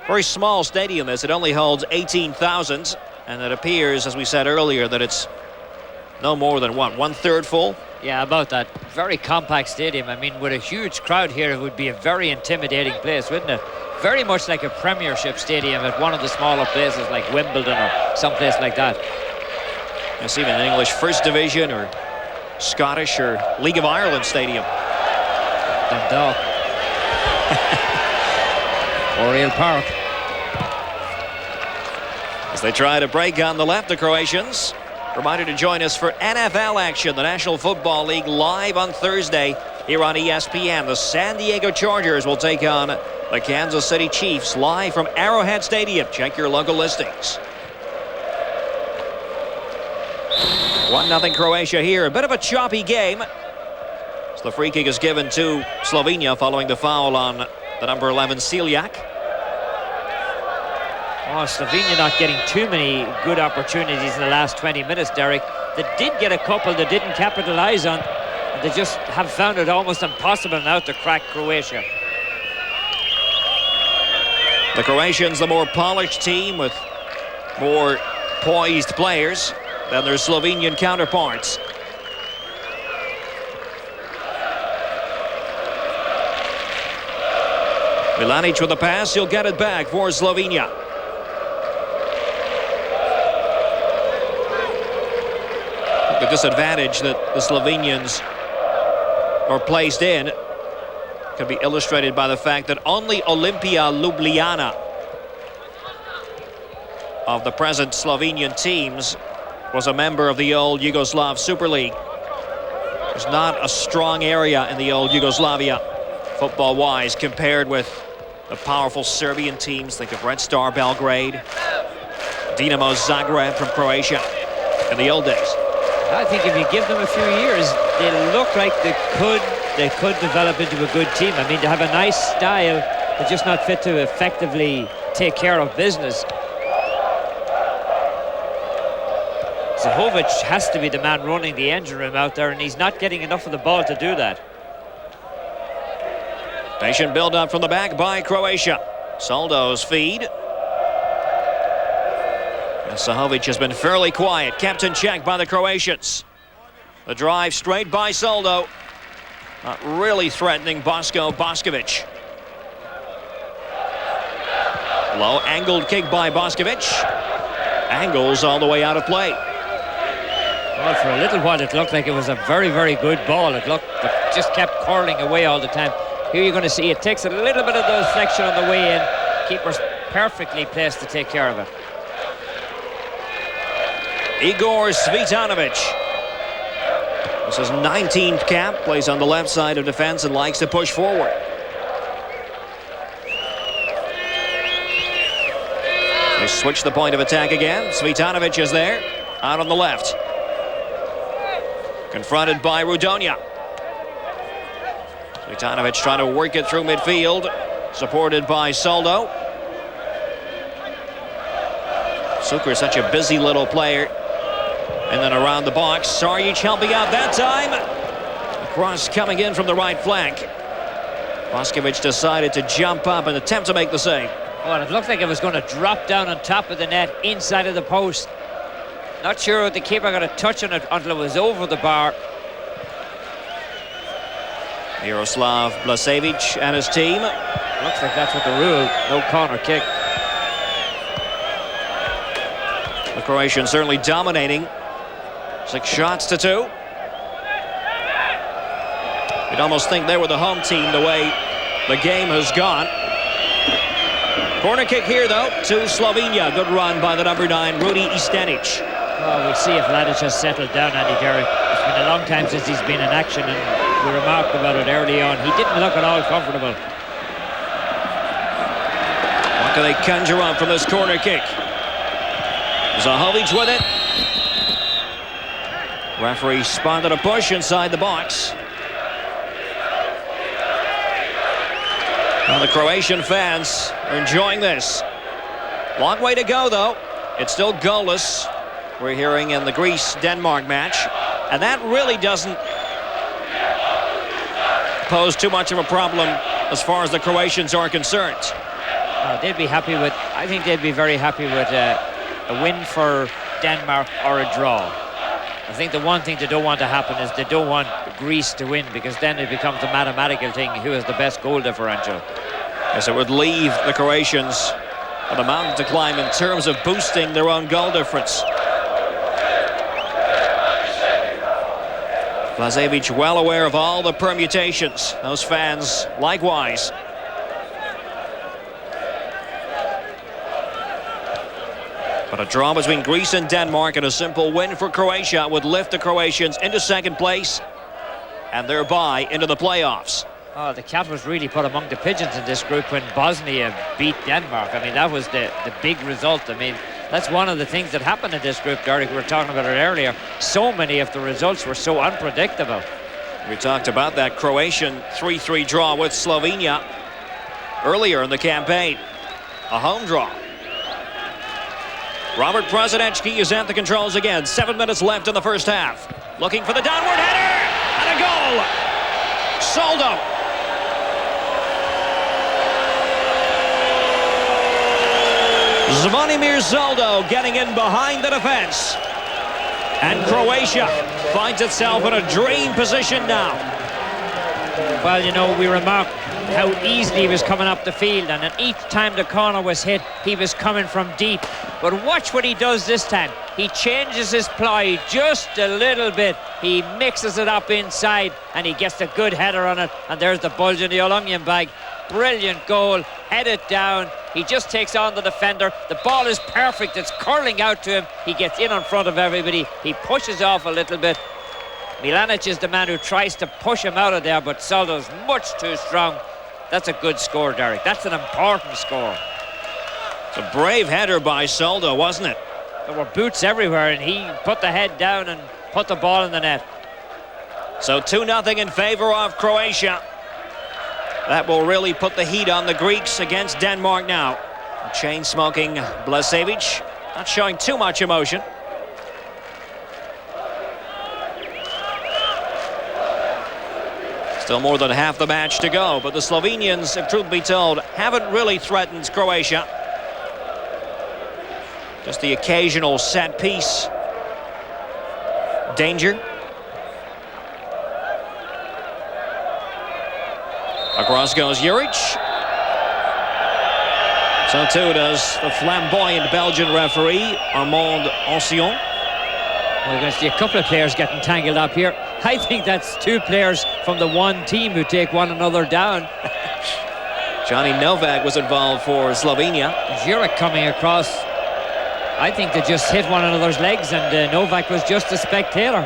A: Very small stadium this. It only holds 18,000. And it appears, as we said earlier, that it's no more than, what, 1/3 full?
B: Yeah, about that. Very compact stadium. I mean, with a huge crowd here, it would be a very intimidating place, wouldn't it? Very much like a Premiership stadium at one of the smaller places like Wimbledon or someplace like that.
A: It's even an English First Division or Scottish or League of Ireland stadium.
B: Dundalk. Oriel Park.
A: As they try to break on the left, the Croatians. Reminder to join us for NFL action, the National Football League, live on Thursday here on ESPN. The San Diego Chargers will take on the Kansas City Chiefs live from Arrowhead Stadium. Check your local listings. 1-0 Croatia here. A bit of a choppy game. So the free kick is given to Slovenia following the foul on the number 11 Siljak.
B: Oh, Slovenia not getting too many good opportunities in the last 20 minutes, Derek. They did get a couple they didn't capitalize on. And they just have found it almost impossible now to crack Croatia.
A: The Croatians, the more polished team with more poised players than their Slovenian counterparts. Milanic with the pass, he'll get it back for Slovenia. The disadvantage that the Slovenians are placed in can be illustrated by the fact that only Olimpija Ljubljana of the present Slovenian teams was a member of the old Yugoslav Super League. There's not a strong area in the old Yugoslavia football-wise compared with the powerful Serbian teams. Think of Red Star Belgrade, Dinamo Zagreb from Croatia in the old days.
B: I think if you give them a few years, they look like they could develop into a good team. I mean, they have a nice style, but just not fit to effectively take care of business. Zahovic has to be the man running the engine room out there, and he's not getting enough of the ball to do that.
A: Patient build-up from the back by Croatia. Soldo's feed. And Zahovic has been fairly quiet, kept in check by the Croatians. The drive straight by Soldo. Not really threatening Bosko Boskovic. Low angled kick by Boskovic. Angles all the way out of play.
B: Well, for a little while it looked like it was a very, very good ball. It just kept curling away all the time. Here you're going to see it takes a little bit of the deflection on the way in. Keeper's perfectly placed to take care of it.
A: Igor Svitanovic. This is 19th cap, plays on the left side of defense and likes to push forward. They switch the point of attack again. Svitanovic is there, out on the left. Confronted by Rudonia. Svitanovic trying to work it through midfield, supported by Soldo. Suker is such a busy little player. And then around the box, Sarjic helping out that time. A cross coming in from the right flank. Boskovic decided to jump up and attempt to make the save.
B: Well, it looked like it was going to drop down on top of the net, inside of the post. Not sure the keeper got a touch on it until it was over the bar.
A: Miroslav Blasevic and his team.
B: Looks like that's what the rule. No corner kick.
A: The Croatians certainly dominating. 6 shots to 2. You'd almost think they were the home team the way the game has gone. Corner kick here, though, to Slovenia. Good run by the number 9, Rudi Istenic.
B: Well, we'll see if Ladic has settled down, Andy Derrick. It's been a long time since he's been in action, and we remarked about it early on. He didn't look at all comfortable.
A: What can they conjure up from this corner kick? Zahovic with it. Referee spotted a push inside the box. Well, the Croatian fans are enjoying this. Long way to go, though. It's still goalless. We're hearing in the Greece-Denmark match. And that really doesn't pose too much of a problem as far as the Croatians are concerned.
B: They'd be happy with, I think they'd be very happy with a win for Denmark or a draw. I think the one thing they don't want to happen is they don't want Greece to win, because then it becomes a mathematical thing who has the best goal differential.
A: Yes, it would leave the Croatians on a mountain to climb in terms of boosting their own goal difference. Blažević well aware of all the permutations. Those fans likewise. But a draw between Greece and Denmark and a simple win for Croatia would lift the Croatians into second place and thereby into the playoffs.
B: Oh, the cat was really put among the pigeons in this group when Bosnia beat Denmark. I mean, that was the big result. I mean, that's one of the things that happened in this group, Derek. We were talking about it earlier. So many of the results were so unpredictable.
A: We talked about that Croatian 3-3 draw with Slovenia earlier in the campaign. A home draw. Robert Prosinecki is at the controls again. 7 minutes left in the first half. Looking for the downward header and a goal. Soldo. Zvonimir Soldo getting in behind the defense. And Croatia finds itself in a dream position now.
B: Well, you know, we remarked how easily he was coming up the field, and at each time the corner was hit, he was coming from deep. But watch what he does this time. He changes his ply just a little bit. He mixes it up inside, and he gets a good header on it. And there's the bulge in the onion bag. Brilliant goal, headed down. He just takes on the defender. The ball is perfect. It's curling out to him. He gets in front of everybody. He pushes off a little bit. Milanic is the man who tries to push him out of there, but Soldo's much too strong. That's a good score, Derek. That's an important score.
A: It's a brave header by Soldo, wasn't it?
B: There were boots everywhere, and he put the head down and put the ball in the net.
A: So 2-0 in favor of Croatia. That will really put the heat on the Greeks against Denmark now. Chain-smoking Blažević, not showing too much emotion. Still more than half the match to go, but the Slovenians, if truth be told, haven't really threatened Croatia. Just the occasional set piece danger. Across goes Juric. So too does the flamboyant Belgian referee, Armand Ancillon.
B: Well, we're going to see a couple of players getting tangled up here. I think that's two players from the one team who take one another down.
A: Johnny Novak was involved for Slovenia.
B: Juric coming across. I think they just hit one another's legs, and Novak was just a spectator.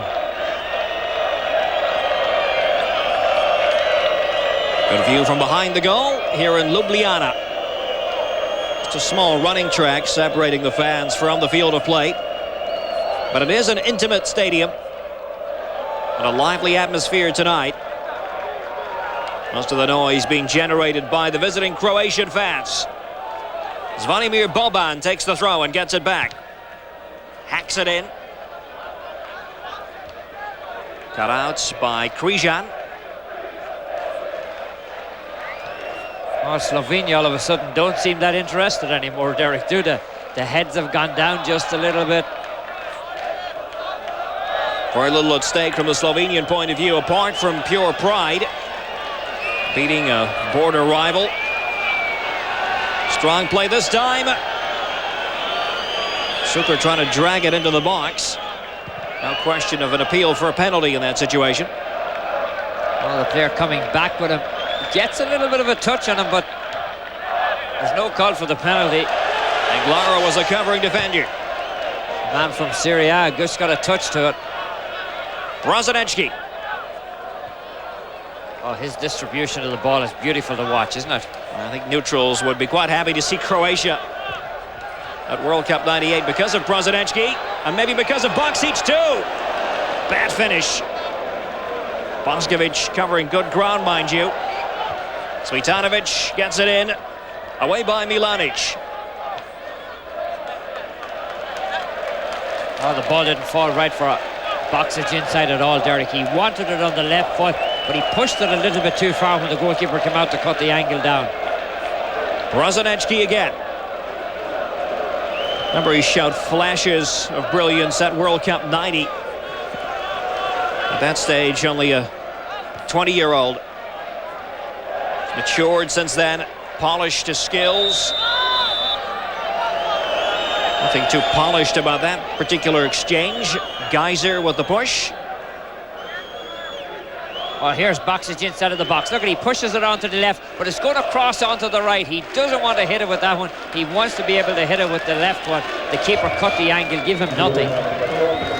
A: Good view from behind the goal here in Ljubljana. Just a small running track separating the fans from the field of play. But it is an intimate stadium and a lively atmosphere tonight. Most of the noise being generated by the visiting Croatian fans. Zvonimir Boban takes the throw and gets it back. Hacks it in. Cut out by Križan.
B: Oh, Slovenia all of a sudden don't seem that interested anymore, Derek, do they? The heads have gone down just a little bit.
A: Very little at stake from the Slovenian point of view, apart from pure pride. Beating a border rival. Strong play this time. Sukar trying to drag it into the box. No question of an appeal for a penalty in that situation.
B: Well, the player coming back with him gets a little bit of a touch on him, but there's no call for the penalty.
A: Anglaro was a covering defender.
B: Man from Syria just got a touch to it.
A: Brozanecki.
B: Oh, his distribution of the ball is beautiful to watch, isn't it?
A: I think neutrals would be quite happy to see Croatia at World Cup '98 because of Brozanecki, and maybe because of Boksic too. Bad finish. Boskovic covering good ground, mind you. Cvitanovic gets it in. Away by Milanic.
B: Oh, the ball didn't fall right for Boksic inside at all, Derek. He wanted it on the left foot, but he pushed it a little bit too far when the goalkeeper came out to cut the angle down.
A: Brozanecki again. Remember, he showed flashes of brilliance at World Cup '90. At that stage, only a 20-year-old. Matured since then, polished his skills. Nothing too polished about that particular exchange. Geyser with the push.
B: Oh, here's Boksic inside of the box. Look at, he pushes it onto the left, but it's going to cross onto the right. He doesn't want to hit it with that one. He wants to be able to hit it with the left one. The keeper cut the angle, give him nothing.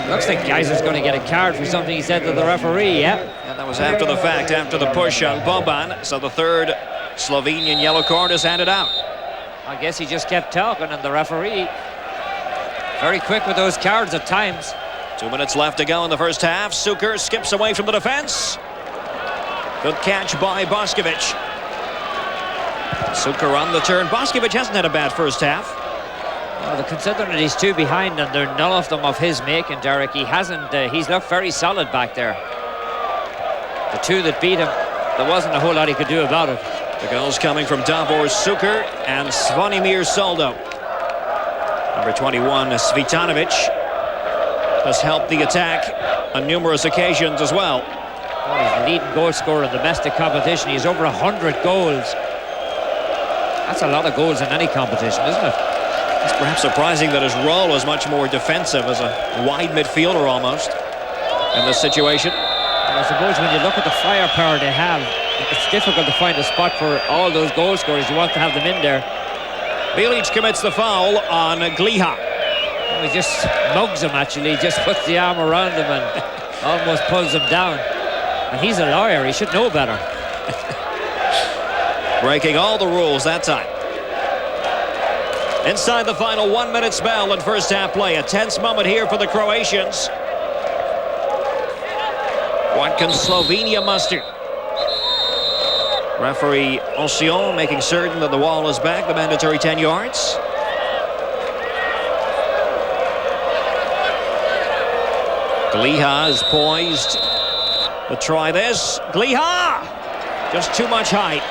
B: Looks like Geyser's going to get a card for something he said to the referee, yeah?
A: And that was after the fact, after the push on Boban. So the third Slovenian yellow card is handed out.
B: I guess he just kept talking, and the referee very quick with those cards at times.
A: 2 minutes left to go in the first half. Sukar skips away from the defense. Good catch by Boskovic. Sukar on the turn. Boskovic hasn't had a bad first half.
B: Well, considering that he's two behind and they're none of them of his making, Derek, he hasn't. He's looked very solid back there. The two that beat him, there wasn't a whole lot he could do about it.
A: The goals coming from Davor Sukar and Zvonimir Soldo. Number 21, Cvitanovic, has helped the attack on numerous occasions as well.
B: Oh, he's the leading goal scorer in domestic competition. He's over 100 goals. That's a lot of goals in any competition, isn't it?
A: It's perhaps surprising that his role was much more defensive, as a wide midfielder almost in this situation.
B: And I suppose when you look at the firepower they have, it's difficult to find a spot for all those goal scorers. You want to have them in there.
A: Bilic commits the foul on Gliha.
B: Oh, he just mugs him, actually. He just puts the arm around him and almost pulls him down. And he's a lawyer. He should know better.
A: Breaking all the rules that time. Inside the final 1 minute spell in first half play. A tense moment here for the Croatians. What can Slovenia muster? Referee Ancillon making certain that the wall is back, the mandatory 10 yards. Gliha is poised to try this. Gliha! Just too much height.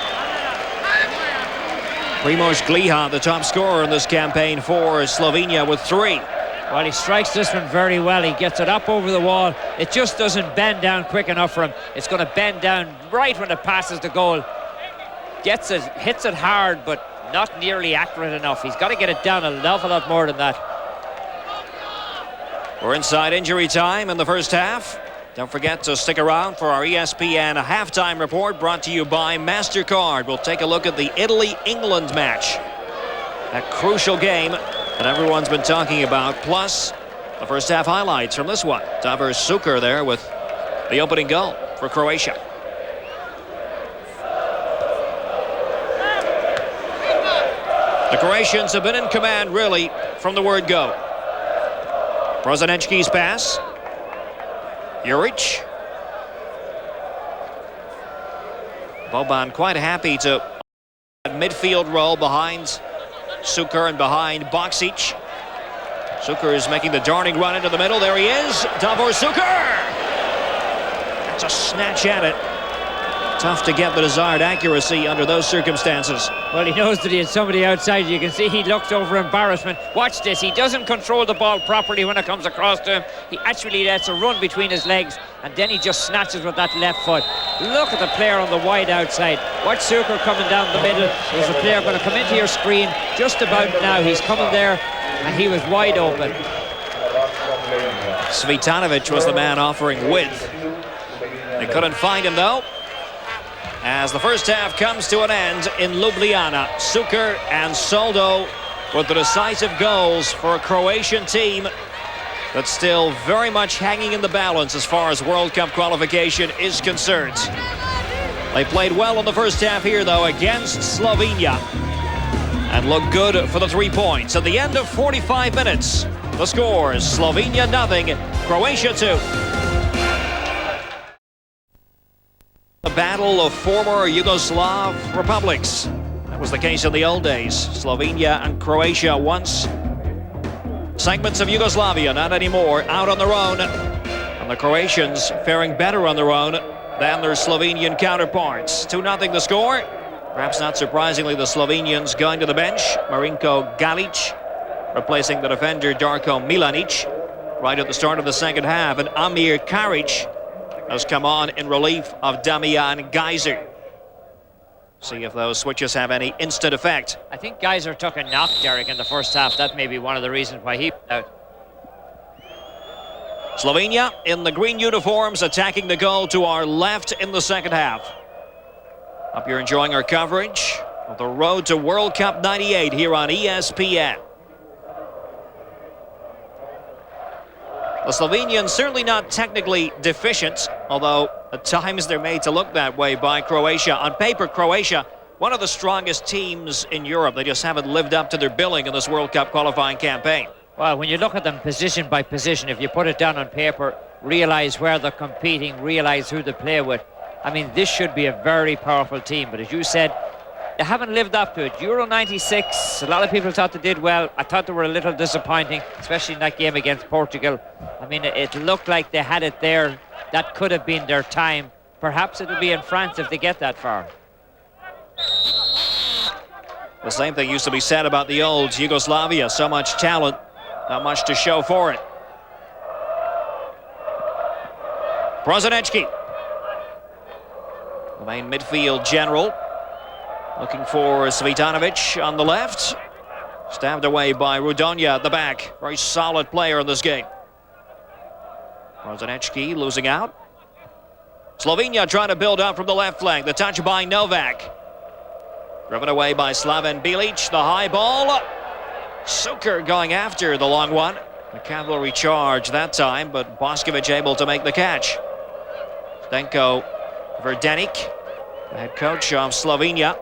A: Primož Gliha, the top scorer in this campaign for Slovenia with 3.
B: Well, he strikes this one very well. He gets it up over the wall. It just doesn't bend down quick enough for him. It's going to bend down right when it passes the goal. Gets it, hits it hard, but not nearly accurate enough. He's got to get it down an awful lot more than that.
A: We're inside injury time in the first half. Don't forget to stick around for our ESPN halftime report brought to you by MasterCard. We'll take a look at the Italy-England match. That crucial game that everyone's been talking about, plus the first half highlights from this one. Davor Sukar there with the opening goal for Croatia. The Croatians have been in command, really, from the word go. Brozanecki's pass. Juric. Boban quite happy to midfield role behind Sukar and behind Boksic. Sukar is making the darting run into the middle. There he is. Davor Sukar! That's a snatch at it. Tough to get the desired accuracy under those circumstances.
B: Well, he knows that he had somebody outside. You can see he looks over embarrassment. Watch this. He doesn't control the ball properly when it comes across to him. He actually lets it run between his legs, and then he just snatches with that left foot. Look at the player on the wide outside. Watch Suker coming down the middle. There's a player going to come into your screen just about now. He's coming there, and he was wide open.
A: Svitanovic was the man offering width. They couldn't find him, though. As the first half comes to an end in Ljubljana, Suker and Soldo with the decisive goals for a Croatian team that's still very much hanging in the balance as far as World Cup qualification is concerned. They played well in the first half here, though, against Slovenia, and looked good for the 3 points. At the end of 45 minutes, the score is Slovenia 0, Croatia 2. The battle of former Yugoslav republics. That was the case in the old days. Slovenia and Croatia once segments of Yugoslavia, not anymore, out on their own. And the Croatians faring better on their own than their Slovenian counterparts. 2-0 the score. Perhaps not surprisingly, the Slovenians going to the bench. Marinko Galic replacing the defender Darko Milanic right at the start of the second half. And Amir Karic has come on in relief of Damian Geiser. See if those switches have any instant effect.
B: I think Geiser took a knock, Derek, in the first half. That may be one of the reasons why he out.
A: Slovenia in the green uniforms attacking the goal to our left in the second half. Hope you're enjoying our coverage of the road to World Cup 98 here on ESPN. The Slovenians certainly not technically deficient, although at times they're made to look that way by Croatia. On paper, Croatia, one of the strongest teams in Europe. They just haven't lived up to their billing in this World Cup qualifying campaign.
B: Well, when you look at them position by position, if you put it down on paper, realise where they're competing, realise who they play with, I mean, this should be a very powerful team. But as you said, they haven't lived up to it. Euro 96, a lot of people thought they did well. I thought they were a little disappointing, especially in that game against Portugal. I mean, it looked like they had it there. That could have been their time. Perhaps it'll be in France if they get that far.
A: The same thing used to be said about the old Yugoslavia. So much talent, not much to show for it. Prosinecki, the main midfield general, looking for Svitanovic on the left. Stabbed away by Rudonia at the back. Very solid player in this game. Prosinecki losing out. Slovenia trying to build up from the left flank. The touch by Novak. Driven away by Slaven Bilic. The high ball. Suker going after the long one. A cavalry charge that time, but Boskovic able to make the catch. Zdenko Verdenik, the head coach of Slovenia,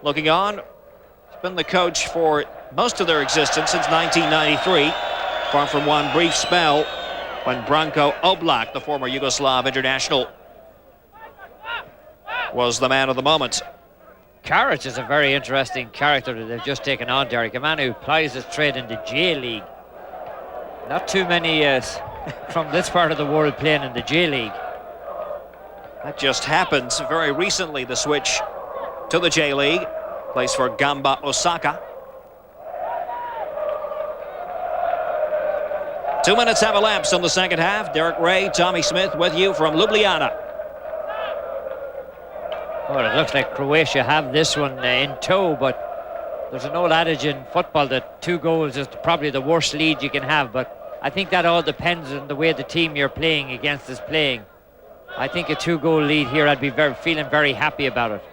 A: looking on. He's been the coach for most of their existence since 1993, apart from one brief spell when Branko Oblak, the former Yugoslav international, was the man of the moment.
B: Karic is a very interesting character that they've just taken on, Derek. A man who plies his trade in the J League. Not too many from this part of the world playing in the J League.
A: That just happened very recently, the switch to the J League. Plays for Gamba Osaka. 2 minutes have elapsed in the second half. Derek Ray, Tommy Smith with you from Ljubljana.
B: Well, it looks like Croatia have this one in tow, but there's an old adage in football that 2 goals is probably the worst lead you can have, but I think that all depends on the way the team you're playing against is playing. I think a 2-goal lead here, I'd be feeling very happy about it.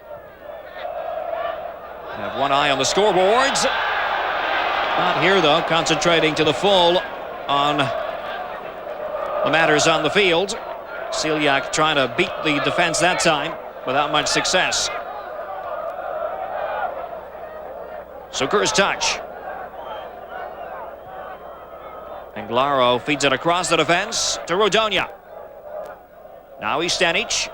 A: Have one eye on the scoreboards. Not here, though, concentrating to the full on the matters on the field. Celiak trying to beat the defense that time without much success. Suker's touch. Anglaro feeds it across the defense to Rudonia. Now he's Stanic.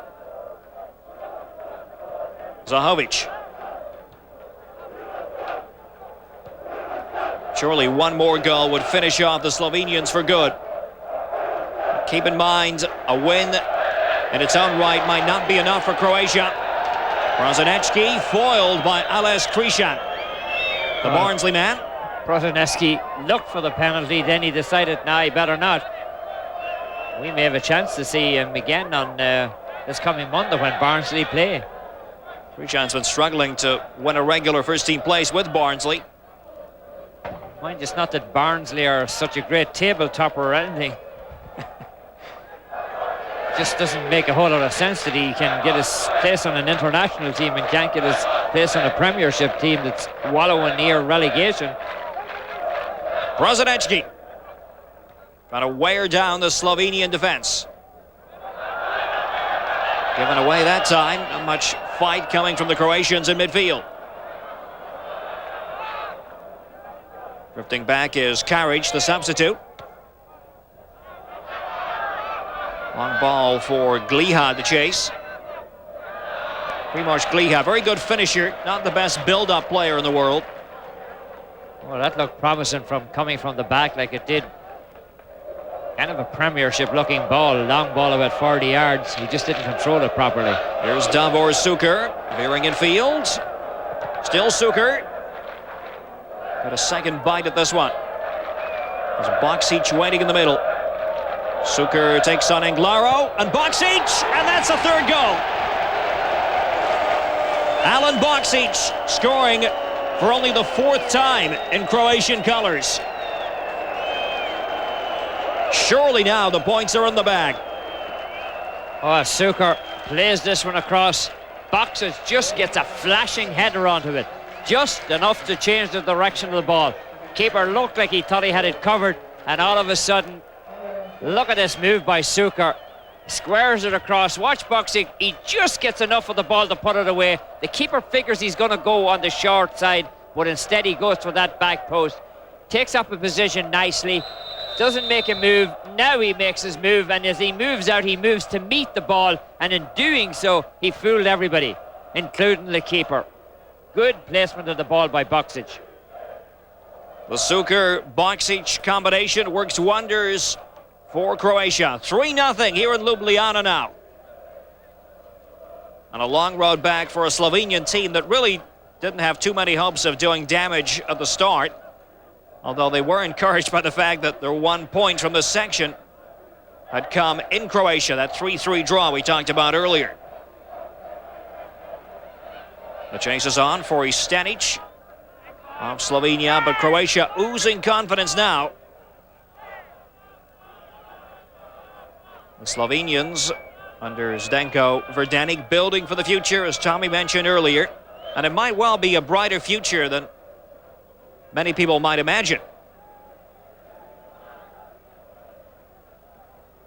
A: Zahovic. Surely one more goal would finish off the Slovenians for good. Keep in mind, a win in its own right might not be enough for Croatia. Brozanecki foiled by Ales Krishan, the Barnsley man.
B: Brozanecki looked for the penalty, then he decided, nah, he better not. We may have a chance to see him again on this coming Monday when Barnsley play.
A: Krishan's been struggling to win a regular first-team place with Barnsley.
B: Mind, it's not that Barnsley are such a great table topper or anything. Just doesn't make a whole lot of sense that he can get his place on an international team and can't get his place on a Premiership team that's wallowing near relegation.
A: Brozanecki trying to wear down the Slovenian defense. Given away that time. Not much fight coming from the Croatians in midfield. Drifting back is Karic, the substitute. Long ball for Gliha to chase. Primož Gliha, very good finisher, not the best build-up player in the world.
B: Well, that looked promising from coming from the back like it did. Kind of a Premiership-looking ball, long ball about 40 yards. He just didn't control it properly.
A: Here's Davor Suker, veering in field. Still Suker. Got a second bite at this one. There's Boksic waiting in the middle. Suker takes on Englaro, and Boksic, and that's a third goal. Alan Boksic scoring for only the fourth time in Croatian colours. Surely now the points are in the bag.
B: Oh, Suker plays this one across. Boksic just gets a flashing header onto it. Just enough to change the direction of the ball. Keeper looked like he thought he had it covered, and all of a sudden, look at this move by Suker. Squares it across. Watch Boksic. He just gets enough of the ball to put it away. The keeper figures he's going to go on the short side, but instead he goes for that back post. Takes up a position nicely. Doesn't make a move. Now he makes his move, and as he moves out, he moves to meet the ball, and in doing so, he fooled everybody, including the keeper. Good placement of the ball by Boksic.
A: The Suker-Boksic combination works wonders for Croatia. 3-0 here in Ljubljana now. And a long road back for a Slovenian team that really didn't have too many hopes of doing damage at the start. Although they were encouraged by the fact that their 1 point from this section had come in Croatia, that 3-3 draw we talked about earlier. The chase is on for Stanic of Slovenia, but Croatia oozing confidence now. The Slovenians under Zdenko Verdanic building for the future, as Tommy mentioned earlier, and it might well be a brighter future than many people might imagine.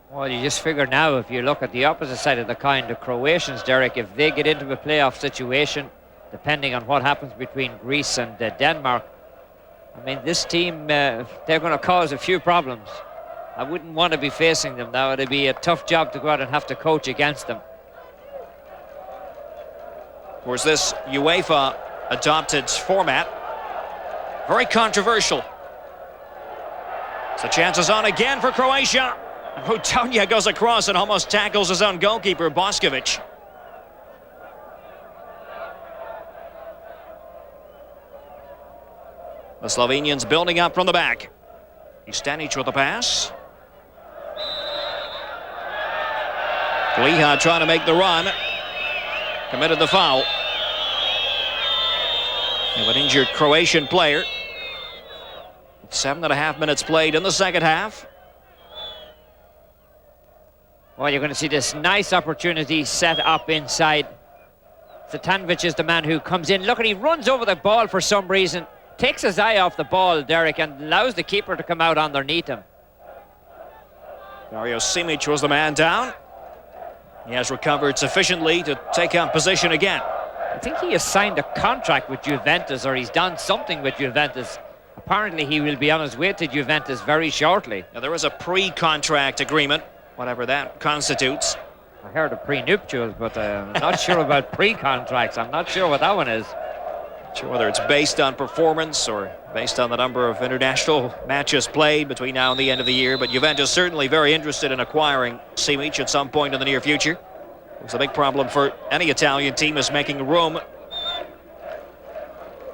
B: Well, you just figure now, if you look at the opposite side of the coin, the Croatians, Derek, if they get into a playoff situation, depending on what happens between Greece and Denmark, I mean, this team, they're going to cause a few problems. I wouldn't want to be facing them now. It'd be a tough job to go out and have to coach against them.
A: Of course, this UEFA adopted format, very controversial. So chances on again for Croatia. Rutonia goes across and almost tackles his own goalkeeper, Boskovic. The Slovenians building up from the back. Stanic with the pass. Gliha trying to make the run. Committed the foul. They have an injured Croatian player. 7.5 minutes played in the second half.
B: Well, you're going to see this nice opportunity set up inside. Zvetanovic is the man who comes in. Look, he runs over the ball for some reason. Takes his eye off the ball, Derek, and allows the keeper to come out underneath him.
A: Dario Simic was the man down. He has recovered sufficiently to take up position again.
B: I think he has signed a contract with Juventus, or he's done something with Juventus. Apparently he will be on his way to Juventus very shortly.
A: Now, there is a pre-contract agreement, whatever that constitutes.
B: I heard of pre-nuptials, but I'm not sure about pre-contracts. I'm not sure what that one is.
A: Not sure whether it's based on performance or based on the number of international matches played between now and the end of the year, but Juventus certainly very interested in acquiring Simic at some point in the near future. It's a big problem for any Italian team, is making room,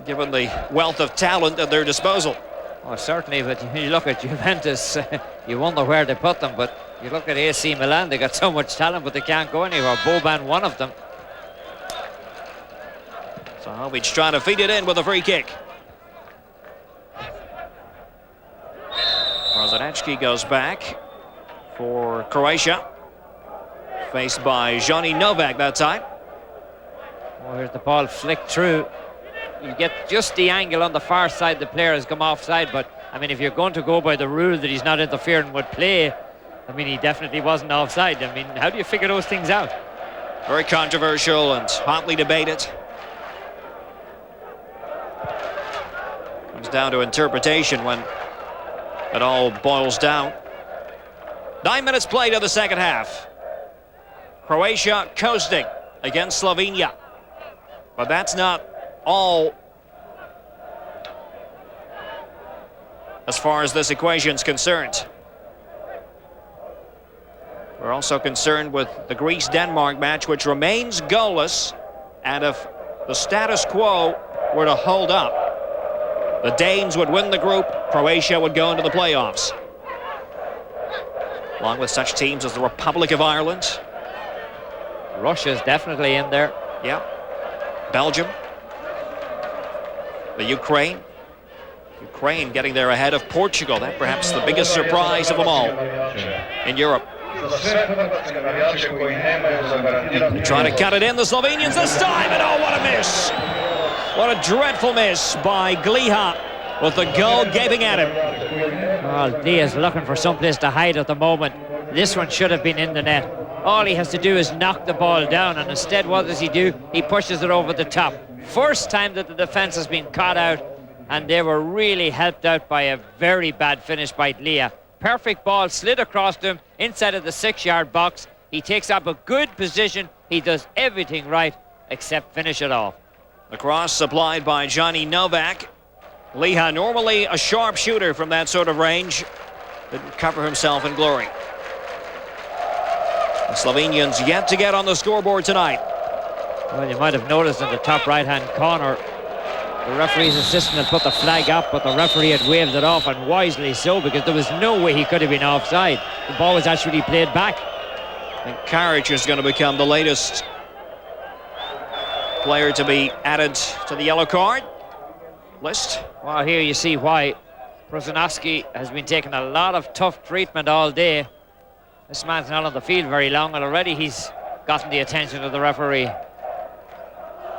A: given the wealth of talent at their disposal.
B: Well, certainly, but you look at Juventus, you wonder where they put them, but you look at AC Milan, they got so much talent, but they can't go anywhere. Boban, one of them.
A: So Jovic trying to feed it in with a free kick. Prosinecki goes back for Croatia. Faced by Johnny Novak that time.
B: Oh, here's the ball flicked through. You get just the angle on the far side, the player has come offside, but I mean, if you're going to go by the rule that he's not interfering with play, I mean, he definitely wasn't offside. I mean, how do you figure those things out?
A: Very controversial and hotly debated. Comes down to interpretation when it all boils down. 9 minutes played in the second half. Croatia coasting against Slovenia. But that's not all as far as this equation's concerned. We're also concerned with the Greece-Denmark match, which remains goalless. And if the status quo were to hold up, the Danes would win the group, Croatia would go into the playoffs. Along with such teams as the Republic of Ireland.
B: Russia's definitely in there.
A: Yeah. Belgium. The Ukraine. Ukraine getting there ahead of Portugal. That perhaps the biggest surprise of them all in Europe. Trying to cut it in, the Slovenians this time, and oh, what a miss! What a dreadful miss by Gliha, with the goal gaping at him.
B: Well, Gliha's looking for someplace to hide at the moment. This one should have been in the net. All he has to do is knock the ball down, and instead what does he do? He pushes it over the top. First time that the defence has been caught out, and they were really helped out by a very bad finish by Gliha. Perfect ball slid across to him inside of the 6-yard box. He takes up a good position. He does everything right except finish it off.
A: The cross supplied by Johnny Novak. Gliha, normally a sharp shooter from that sort of range, didn't cover himself in glory. The Slovenians yet to get on the scoreboard tonight.
B: Well, you might have noticed in the top right-hand corner, the referee's assistant had put the flag up, but the referee had waved it off, and wisely so, because there was no way he could have been offside. The ball was actually played back.
A: And Karic is going to become the latest player to be added to the yellow card list.
B: Well, here you see why. Prosinecki has been taking a lot of tough treatment all day. This man's not on the field very long, and already he's gotten the attention of the referee.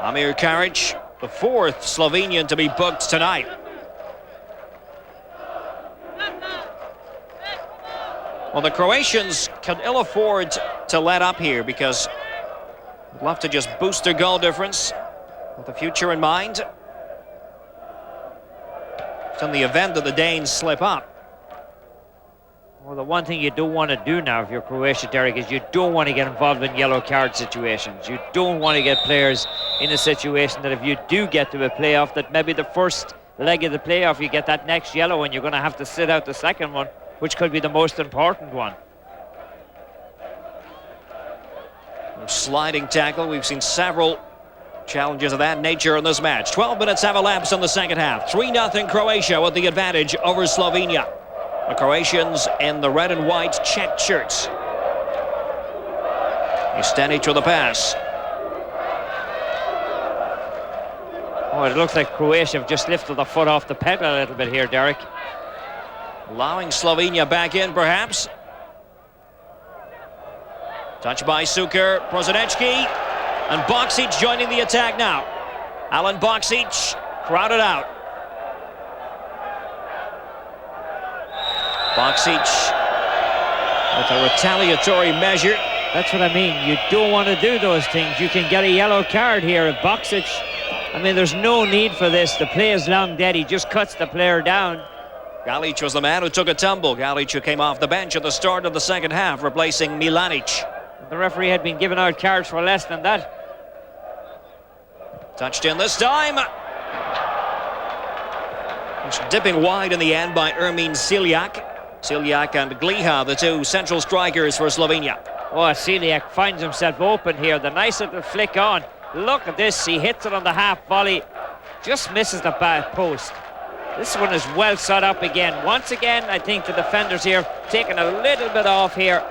A: Amir Karic, the fourth Slovenian to be booked tonight. Well, the Croatians can ill afford to let up here, because they'd love to just boost their goal difference with the future in mind. It's in the event that the Danes slip up.
B: Well, the one thing you don't want to do now if you're Croatia, Derek, is you don't want to get involved in yellow card situations. You don't want to get players in a situation that if you do get to a playoff, that maybe the first leg of the playoff you get that next yellow and you're going to have to sit out the second one, which could be the most important one.
A: Sliding tackle. We've seen several challenges of that nature in this match. 12 minutes have elapsed in the second half. 3-0 Croatia with the advantage over Slovenia. The Croatians in the red and white checked shirts. Stanic with the pass.
B: Oh, it looks like Croatia have just lifted the foot off the pedal a little bit here, Derek.
A: Allowing Slovenia back in, perhaps. Touch by Suker, Prosinecki, and Boksic joining the attack now. Alan Boksic crowded out. Boksic with a retaliatory measure.
B: That's what I mean. You don't want to do those things. You can get a yellow card here if Boksic. I mean, there's no need for this. The play is long dead. He just cuts the player down.
A: Galic was the man who took a tumble. Galic, who came off the bench at the start of the second half, replacing Milanic.
B: The referee had been giving out cards for less than that.
A: Touched in this time. It's dipping wide in the end by Ermin Siljak. Siljak and Gliha, the two central strikers for Slovenia.
B: Oh, Celiak finds himself open here. The nice little flick on. Look at this. He hits it on the half volley. Just misses the back post. This one is well set up again. Once again, I think the defenders here taking a little bit off here.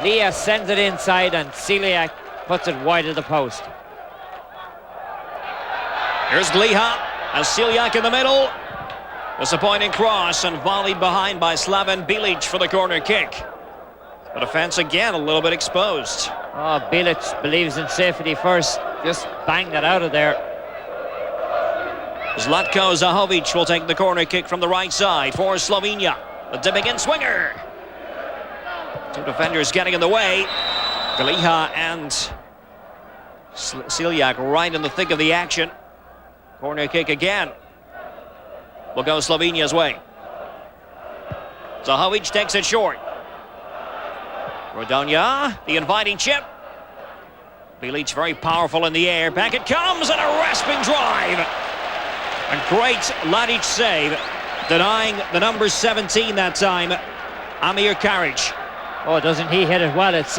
B: Leah sends it inside and Celiak puts it wide of the post.
A: Here's Gliha and Celiak in the middle. Disappointing cross and volleyed behind by Slaven Bilic for the corner kick. The defense again a little bit exposed.
B: Oh, Bilic believes in safety first. Just banged it out of there.
A: Zlatko Zahovic will take the corner kick from the right side for Slovenia. The dipping in swinger. Two defenders getting in the way. Gliha and Celiak right in the thick of the action. Corner kick again. Will go Slovenia's way. Zahovic takes it short. Rodonia, the inviting chip. Bilic very powerful in the air. Back it comes and a rasping drive. A great Ladic save, denying the number 17 that time, Amir Karic.
B: Oh, doesn't he hit it well? It's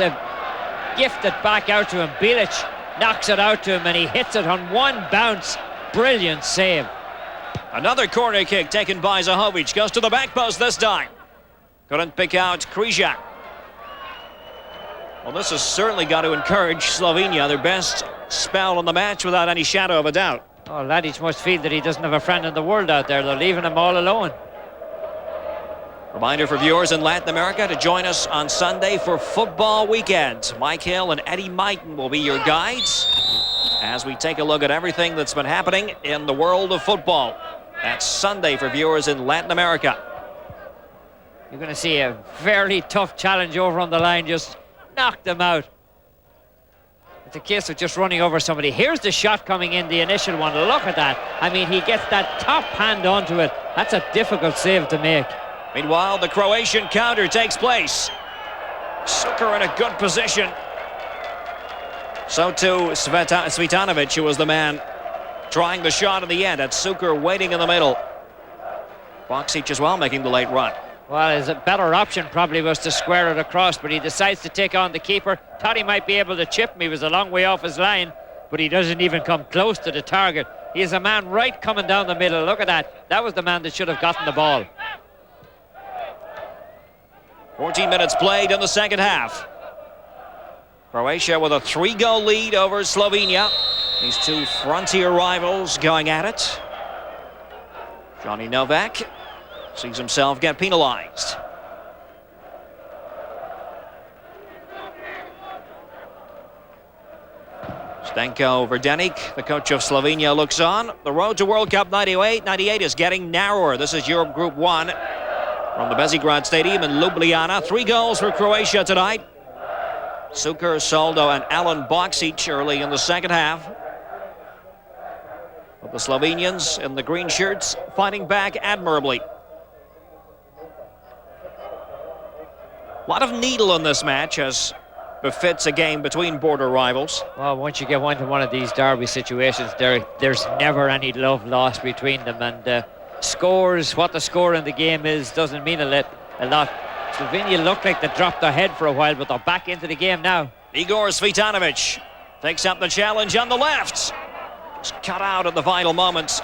B: gifted back out to him. Bilic knocks it out to him and he hits it on one bounce. Brilliant save.
A: Another corner kick taken by Zahovic. Goes to the back post this time. Couldn't pick out Krysiak. Well, this has certainly got to encourage Slovenia, their best spell in the match without any shadow of a doubt.
B: Oh, Ladic must feel that he doesn't have a friend in the world out there. They're leaving him all alone.
A: Reminder for viewers in Latin America to join us on Sunday for football weekend. Mike Hill and Eddie Mighton will be your guides as we take a look at everything that's been happening in the world of football. That's Sunday for viewers in Latin America.
B: You're going to see a very tough challenge over on the line. Just knocked them out. It's a case of just running over somebody. Here's the shot coming in, the initial one. Look at that. I mean, he gets that top hand onto it. That's a difficult save to make.
A: Meanwhile, the Croatian counter takes place. Suker in a good position. So too Svitanovic, who was the man trying the shot in the end. At Suker waiting in the middle. Boksic as well making the late run.
B: Well, his better option probably was to square it across, but he decides to take on the keeper. Thought he might be able to chip him. He was a long way off his line, but he doesn't even come close to the target. He is a man right coming down the middle. Look at that. That was the man that should have gotten the ball.
A: 14 minutes played in the second half. Croatia with a 3-goal lead over Slovenia. These two frontier rivals going at it. Johnny Novak sees himself get penalized. Stenko Verdenik, the coach of Slovenia, looks on. The road to World Cup 98 is getting narrower. This is Europe Group 1 from the Bezigrad Stadium in Ljubljana. 3 goals for Croatia tonight. Suker, Soldo and Alan Boksic early in the second half. But the Slovenians in the green shirts fighting back admirably. A lot of needle in this match, as befits a game between border rivals.
B: Well, once you get into one of these derby situations, there's never any love lost between them. And scores, what the score in the game is, doesn't mean a lot. Slovenia looked like they dropped their head for a while, but they're back into the game now.
A: Igor Svitanovic takes up the challenge on the left. Just cut out at the vital moments.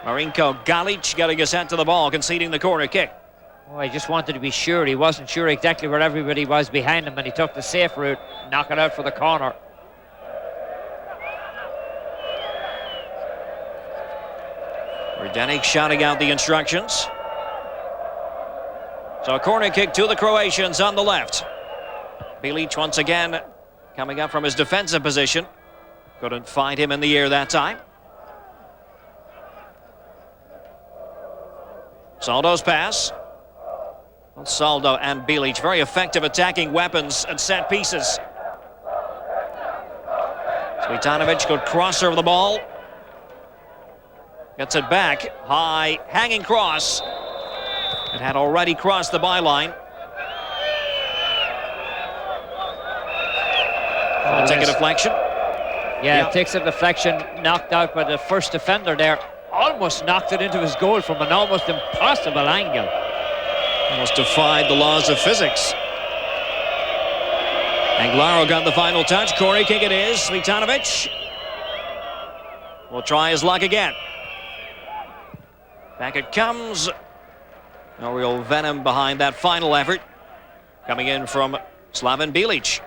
A: Marinko Galic getting a set to the ball, conceding the corner kick.
B: Oh, he just wanted to be sure. He wasn't sure exactly where everybody was behind him, and he took the safe route, knock it out for the corner.
A: Verdenik shouting out the instructions. So a corner kick to the Croatians on the left. Bilic once again coming up from his defensive position. Couldn't find him in the air that time. Soldo's pass. Soldo and Bilic, very effective attacking weapons and set pieces. Svitanovic, good cross over the ball. Gets it back, high, hanging cross. It had already crossed the byline. Take a deflection.
B: Yeah, it takes a deflection, knocked out by the first defender there. Almost knocked it into his goal from an almost impossible angle.
A: Almost defied the laws of physics. Anglaro got the final touch. Corner kick it is. Svitanovic will try his luck again. Back it comes. No real venom behind that final effort. Coming in from Slaven Bilic.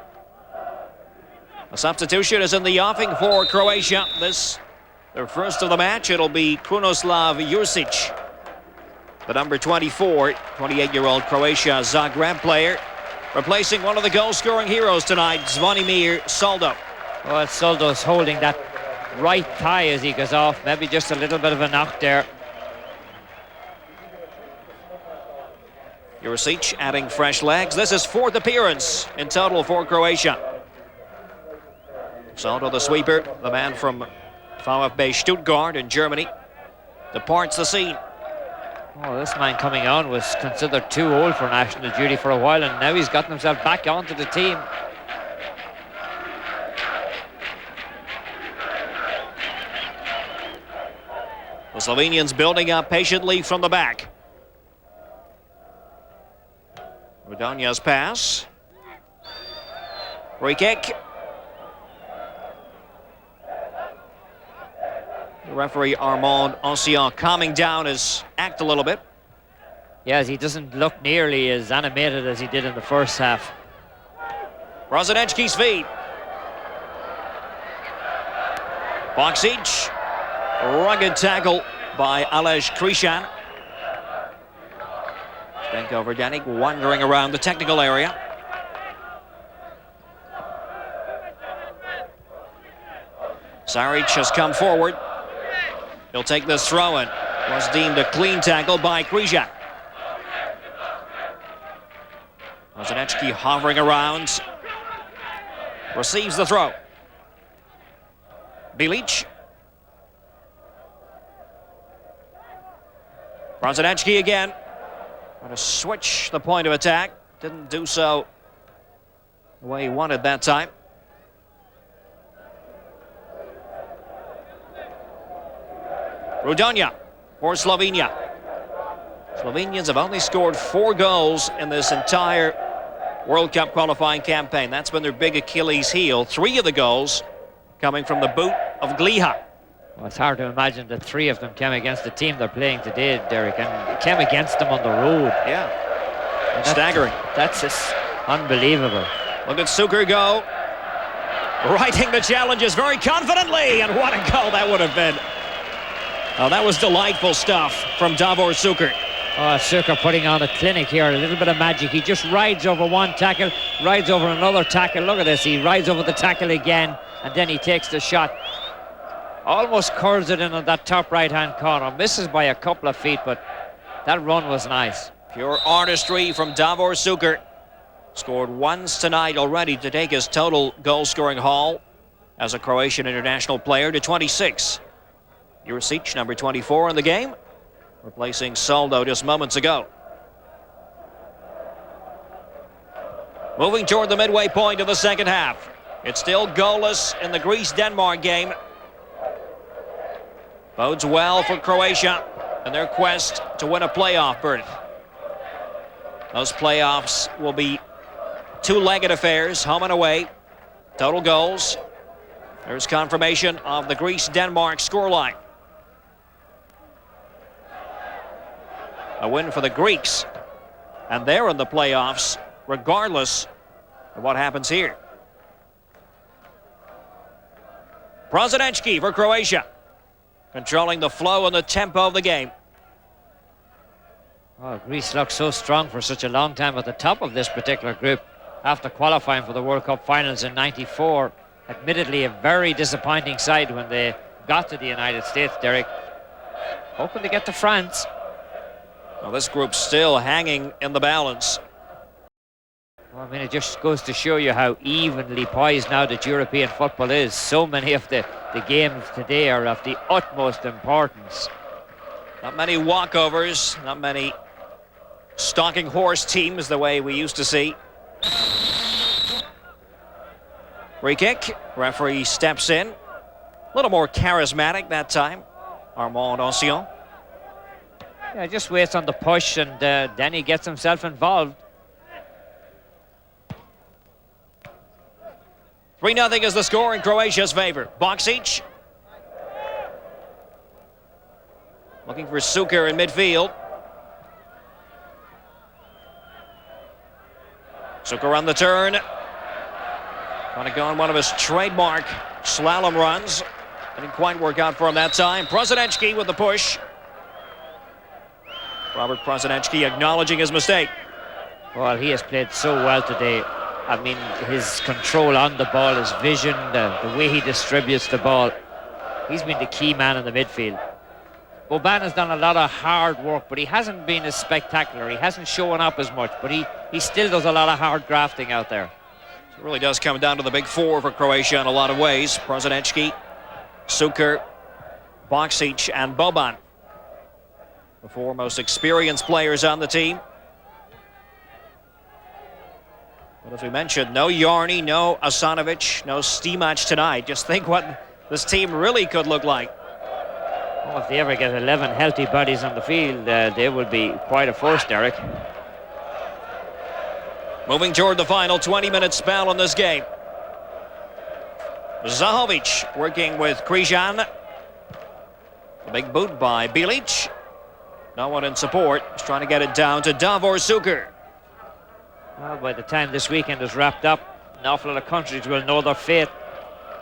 A: A substitution is in the offing for Croatia. This, their first of the match. It'll be Krunoslav Jursic, the number 24, 28-year-old Croatia Zagreb player, replacing one of the goal-scoring heroes tonight, Zvonimir Soldo.
B: Well, Soldo's holding that right thigh as he goes off. Maybe just a little bit of a knock there.
A: Jursic adding fresh legs. This is fourth appearance in total for Croatia. Soldo, the sweeper, the man from VfB Stuttgart in Germany, departs the scene.
B: Oh, this man coming on was considered too old for national duty for a while, and now he's gotten himself back onto the team.
A: The Slovenians building up patiently from the back. Rudonja's pass. Free kick. The referee Armand Ancillon calming down his act a little bit.
B: Yes, he doesn't look nearly as animated as he did in the first half.
A: Brozanecki's feed. Boksic. Rugged tackle by Aleš Krishan. Zdenko Verdanik wandering around the technical area. Saric has come forward. He'll take this throw-in. Was deemed a clean tackle by Krishan. Brozanecki hovering around. Receives the throw. Bilic. Brozanecki again. Trying to switch the point of attack. Didn't do so the way he wanted that time. Rudonja for Slovenia. Slovenians have only scored 4 goals in this entire World Cup qualifying campaign. That's been their big Achilles heel. 3 of the goals coming from the boot of Gliha.
B: Well, it's hard to imagine that 3 of them came against the team they're playing today, Derek, and came against them on the road.
A: Yeah, staggering.
B: That's just unbelievable.
A: Look at Suker go. Righting the challenges very confidently, and what a goal that would have been. Oh, that was delightful stuff from Davor Suker.
B: Oh, Suker putting on a clinic here, a little bit of magic. He just rides over one tackle, rides over another tackle. Look at this, he rides over the tackle again, and then he takes the shot. Almost curls it in on that top right-hand corner. Misses by a couple of feet, but that run was nice.
A: Pure artistry from Davor Suker. Scored once tonight already to take his total goal-scoring haul as a Croatian international player to 26. Jursic, number 24 in the game, replacing Soldo just moments ago. Moving toward the midway point of the second half. It's still goalless in the Greece-Denmark game. Bodes well for Croatia and their quest to win a playoff berth. Those playoffs will be 2-legged affairs, home and away. Total goals. There's confirmation of the Greece-Denmark scoreline. A win for the Greeks, and they're in the playoffs regardless of what happens here. Brozanecki for Croatia, controlling the flow and the tempo of the game.
B: Oh, Greece looked so strong for such a long time at the top of this particular group after qualifying for the World Cup finals in '94. Admittedly, a very disappointing side when they got to the United States, Derek. Hoping to get to France.
A: Well, this group's still hanging in the balance.
B: Well, I mean, it just goes to show you how evenly poised now that European football is. So many of the games today are of the utmost importance.
A: Not many walkovers, not many stalking horse teams the way we used to see. Free kick, referee steps in. A little more charismatic that time, Armand Ancillon.
B: Yeah, just waits on the push, and then he gets himself involved.
A: 3-0 is the score in Croatia's favor. Boksic. Looking for Suker in midfield. Suker on the turn. Going to go on one of his trademark slalom runs. Didn't quite work out for him that time. Prosinecki with the push. Robert Prosinecki acknowledging his mistake.
B: Well, he has played so well today. I mean, his control on the ball, his vision, the way he distributes the ball. He's been the key man in the midfield. Boban has done a lot of hard work, but he hasn't been as spectacular. He hasn't shown up as much, but he still does a lot of hard grafting out there.
A: It really does come down to the big four for Croatia in a lot of ways. Prosinecki, Suker, Boksic, and Boban. The four most experienced players on the team. But as we mentioned, no Yarni, no Asanovic, no Stimac tonight. Just think what this team really could look like.
B: Oh, if they ever get 11 healthy bodies on the field, they will be quite a force, Derek.
A: Moving toward the final 20-minute spell in this game. Zahovic working with Krijan. The big boot by Bilic. No one in support. He's trying to get it down to Davor Suker.
B: Well, by the time this weekend is wrapped up, an awful lot of countries will know their fate,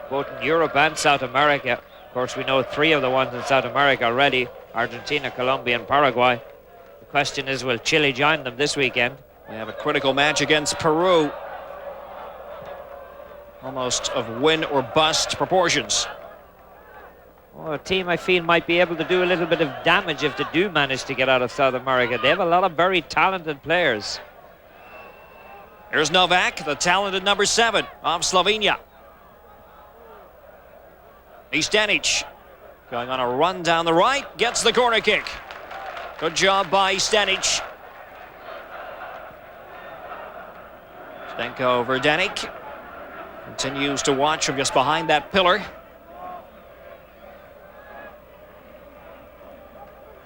B: both in Europe and South America. Of course, we know 3 of the ones in South America already: Argentina, Colombia, and Paraguay. The question is, will Chile join them this weekend?
A: We have a critical match against Peru. Almost of win or bust proportions.
B: Well, a team I feel might be able to do a little bit of damage if they do manage to get out of South America. They have a lot of very talented players.
A: Here's Novak, the talented number 7 of Slovenia. Stanic going on a run down the right, gets the corner kick. Good job by Stanic. Stenko Verdanic continues to watch from just behind that pillar.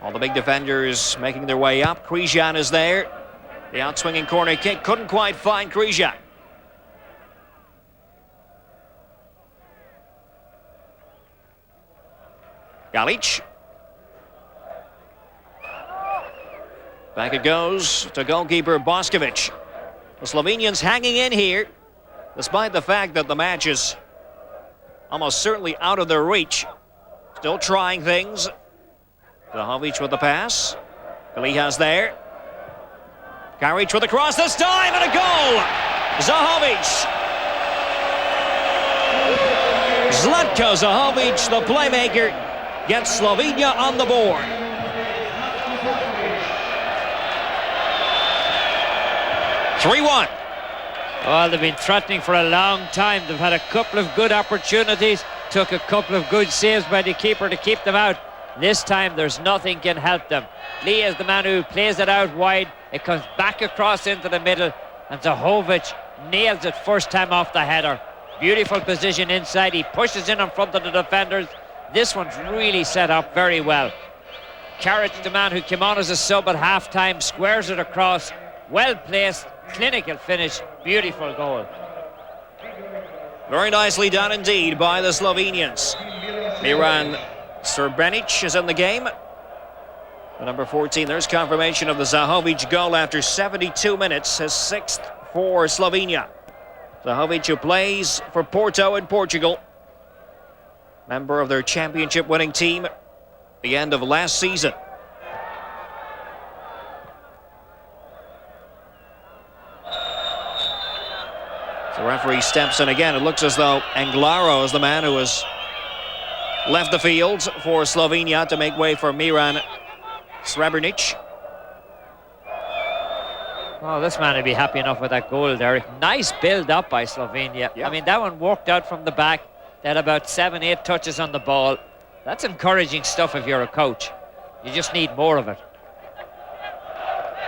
A: All the big defenders making their way up. Krijan is there. The outswinging corner kick couldn't quite find Krijan. Galic. Back it goes to goalkeeper Boskovic. The Slovenians hanging in here, despite the fact that the match is almost certainly out of their reach. Still trying things. Zahovic with the pass. Galihas there. Karic with the cross this time, and a goal! Zahovic. Zlatko Zahovic, the playmaker, gets Slovenia on the board. (3-1).
B: Well, they've been threatening for a long time. They've had a couple of good opportunities, took a couple of good saves by the keeper to keep them out. This time there's nothing can help them. Lee is the man who plays it out wide. It comes back across into the middle, and Zahovic nails it first time off the header. Beautiful position inside. He pushes in front of the defenders. This one's really set up very well. Karic, the man who came on as a sub at half-time, squares it across. Well placed, clinical finish, beautiful goal.
A: Very nicely done indeed by the Slovenians. Miran Srbenic is in the game. The number 14, there's confirmation of the Zahovic goal after 72 minutes, his 6th for Slovenia. Zahovic, who plays for Porto in Portugal. Member of their championship winning team at the end of last season. The referee steps in again. It looks as though Anglaro is the man who has left the field for Slovenia to make way for Miran Srbenic.
B: Oh, this man would be happy enough with that goal, Derek. Nice build-up by Slovenia. Yep. I mean, that one worked out from the back. They had about 7-8 touches on the ball. That's encouraging stuff if you're a coach. You just need more of it.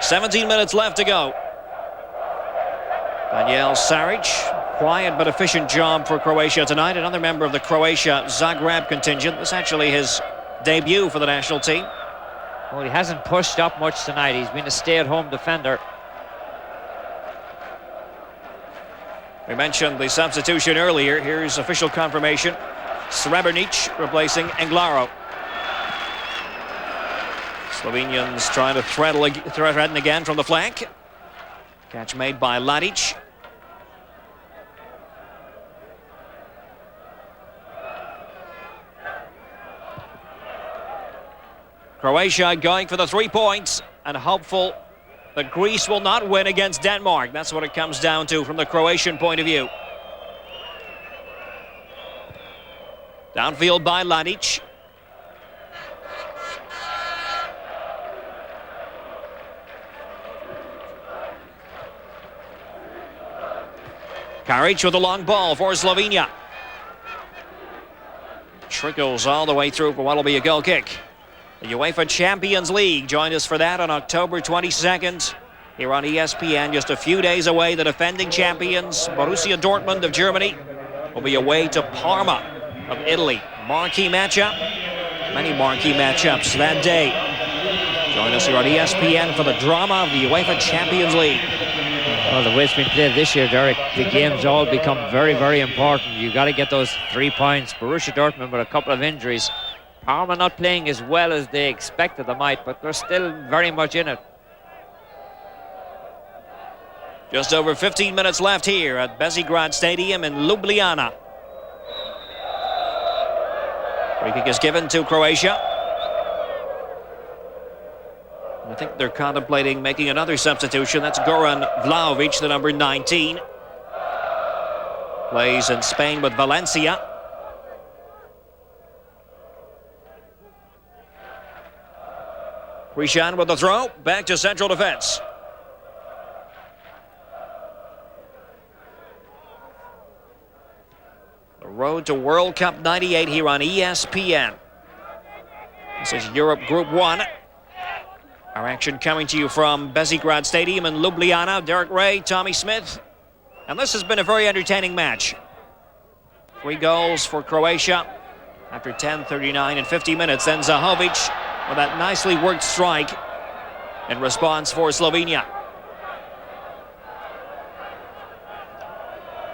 A: 17 minutes left to go. Daniel Saric, quiet but efficient job for Croatia tonight. Another member of the Croatia Zagreb contingent. This is actually his debut for the national team.
B: Well, he hasn't pushed up much tonight. He's been a stay-at-home defender.
A: We mentioned the substitution earlier. Here's official confirmation. Srebrenic replacing Englaro. Slovenians trying to threaten again from the flank. Catch made by Ladic. Croatia going for the 3 points and hopeful that Greece will not win against Denmark. That's what it comes down to from the Croatian point of view. Downfield by Ladic. Karic with a long ball for Slovenia. Trickles all the way through for what will be a goal kick. The UEFA Champions League. Join us for that on October 22nd. Here on ESPN, just a few days away, the defending champions, Borussia Dortmund of Germany, will be away to Parma of Italy. Marquee matchup. Many marquee matchups that day. Join us here on ESPN for the drama of the UEFA Champions League.
B: Well, the way it's been played this year, Derek, the games all become very, very important. You've got to get those 3 points. Borussia Dortmund with a couple of injuries. Parma not playing as well as they expected they might, but they're still very much in it.
A: Just over 15 minutes left here at Bezigrad Stadium in Ljubljana. Free kick is given to Croatia. I think they're contemplating making another substitution. That's Goran Vlahovic, the number 19. Plays in Spain with Valencia. Krishan with the throw, back to central defense. The road to World Cup 98 here on ESPN. This is Europe Group 1. Our action coming to you from Bezigrad Stadium in Ljubljana. Derek Ray, Tommy Smith. And this has been a very entertaining match. 3 goals for Croatia after 10, 39, and 50 minutes. Then Zahovic with that nicely worked strike in response for Slovenia.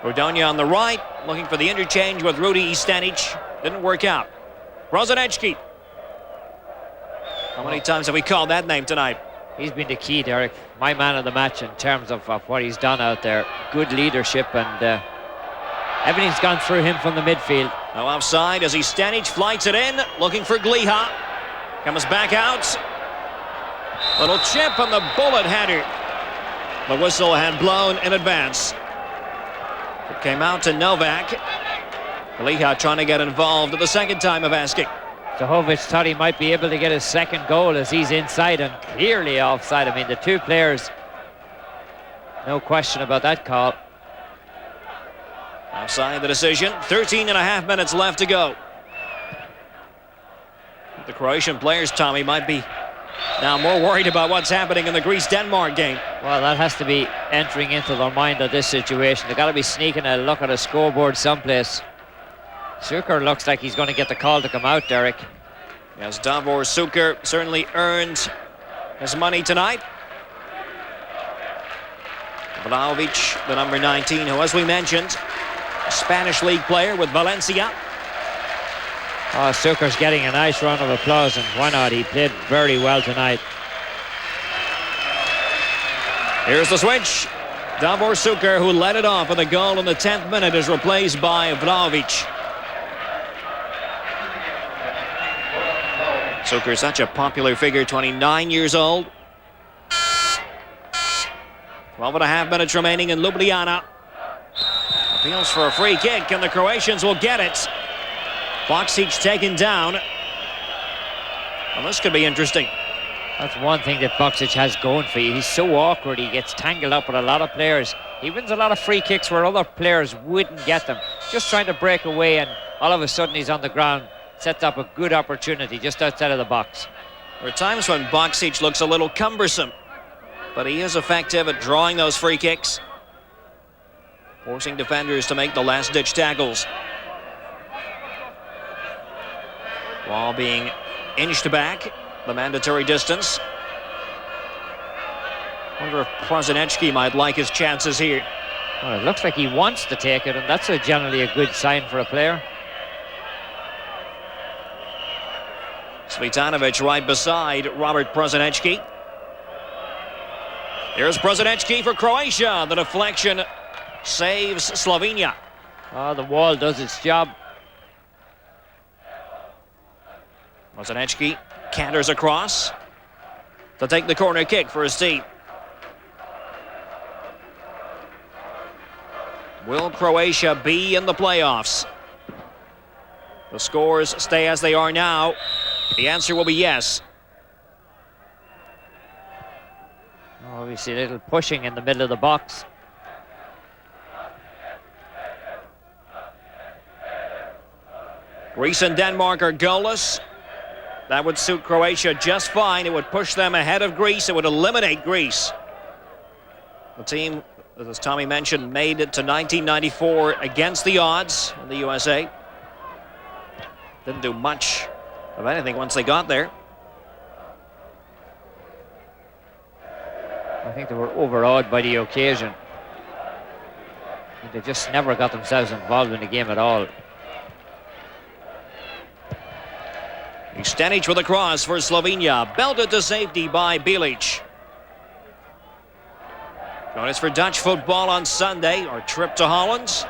A: Rodonia on the right, looking for the interchange with Rudi Stanic. Didn't work out. Brozonicki. How many times have we called that name tonight?
B: He's been the key, Derek. My man of the match in terms of what he's done out there. Good leadership, and everything's gone through him from the midfield.
A: No offside as Stanic flights it in, looking for Gliha. Comes back out. Little chip on the bullet header. The whistle had blown in advance. It came out to Novak. Gliha trying to get involved at the second time of asking.
B: Zahovic thought he might be able to get his second goal as he's inside and clearly offside. I mean, the 2 players, no question about that call.
A: Offside the decision. 13 and a half minutes left to go. The Croatian players, Tommy, might be now more worried about what's happening in the Greece-Denmark game.
B: Well, that has to be entering into their mind at this situation. They've got to be sneaking a look at a scoreboard someplace. Suker looks like he's going to get the call to come out, Derek.
A: Yes, Davor Suker certainly earned his money tonight. Vlahovic, the number 19, who, as we mentioned, a Spanish league player with Valencia.
B: Oh, Suker's getting a nice round of applause, and why not? He played very well tonight.
A: Here's the switch. Davor Suker, who led it off with a goal in the 10th minute, is replaced by Vlahovic. Suker, such a popular figure, 29 years old. 12 and a half minutes remaining in Ljubljana. Appeals for a free kick, and the Croatians will get it. Boksic taken down. Well, this could be interesting.
B: That's one thing that Boksic has going for you. He's so awkward. He gets tangled up with a lot of players. He wins a lot of free kicks where other players wouldn't get them. Just trying to break away, and all of a sudden he's on the ground. Sets up a good opportunity just outside of the box.
A: There are times when Boksic looks a little cumbersome, but he is effective at drawing those free kicks, forcing defenders to make the last-ditch tackles. Ball being inched back, the mandatory distance. Wonder if Brozonicki might like his chances here.
B: Well, it looks like he wants to take it, and that's generally a good sign for a player.
A: Cvitanovic right beside Robert Prosinecki. Here's Prosinecki for Croatia. The deflection saves Slovenia.
B: Oh, the wall does its job.
A: Prosinecki canters across to take the corner kick for his team. Will Croatia be in the playoffs? The scores stay as they are now. The answer will be yes.
B: Oh, we see a little pushing in the middle of the box.
A: Greece and Denmark are goalless. That would suit Croatia just fine. It would push them ahead of Greece. It would eliminate Greece. The team, as Tommy mentioned, made it to 1994 against the odds in the USA. Didn't do much of anything once they got there.
B: I think they were overawed by the occasion. They just never got themselves involved in the game at all.
A: Stanic with a cross for Slovenia. Belted to safety by Bilic. Join us for Dutch football on Sunday. Our trip to Holland.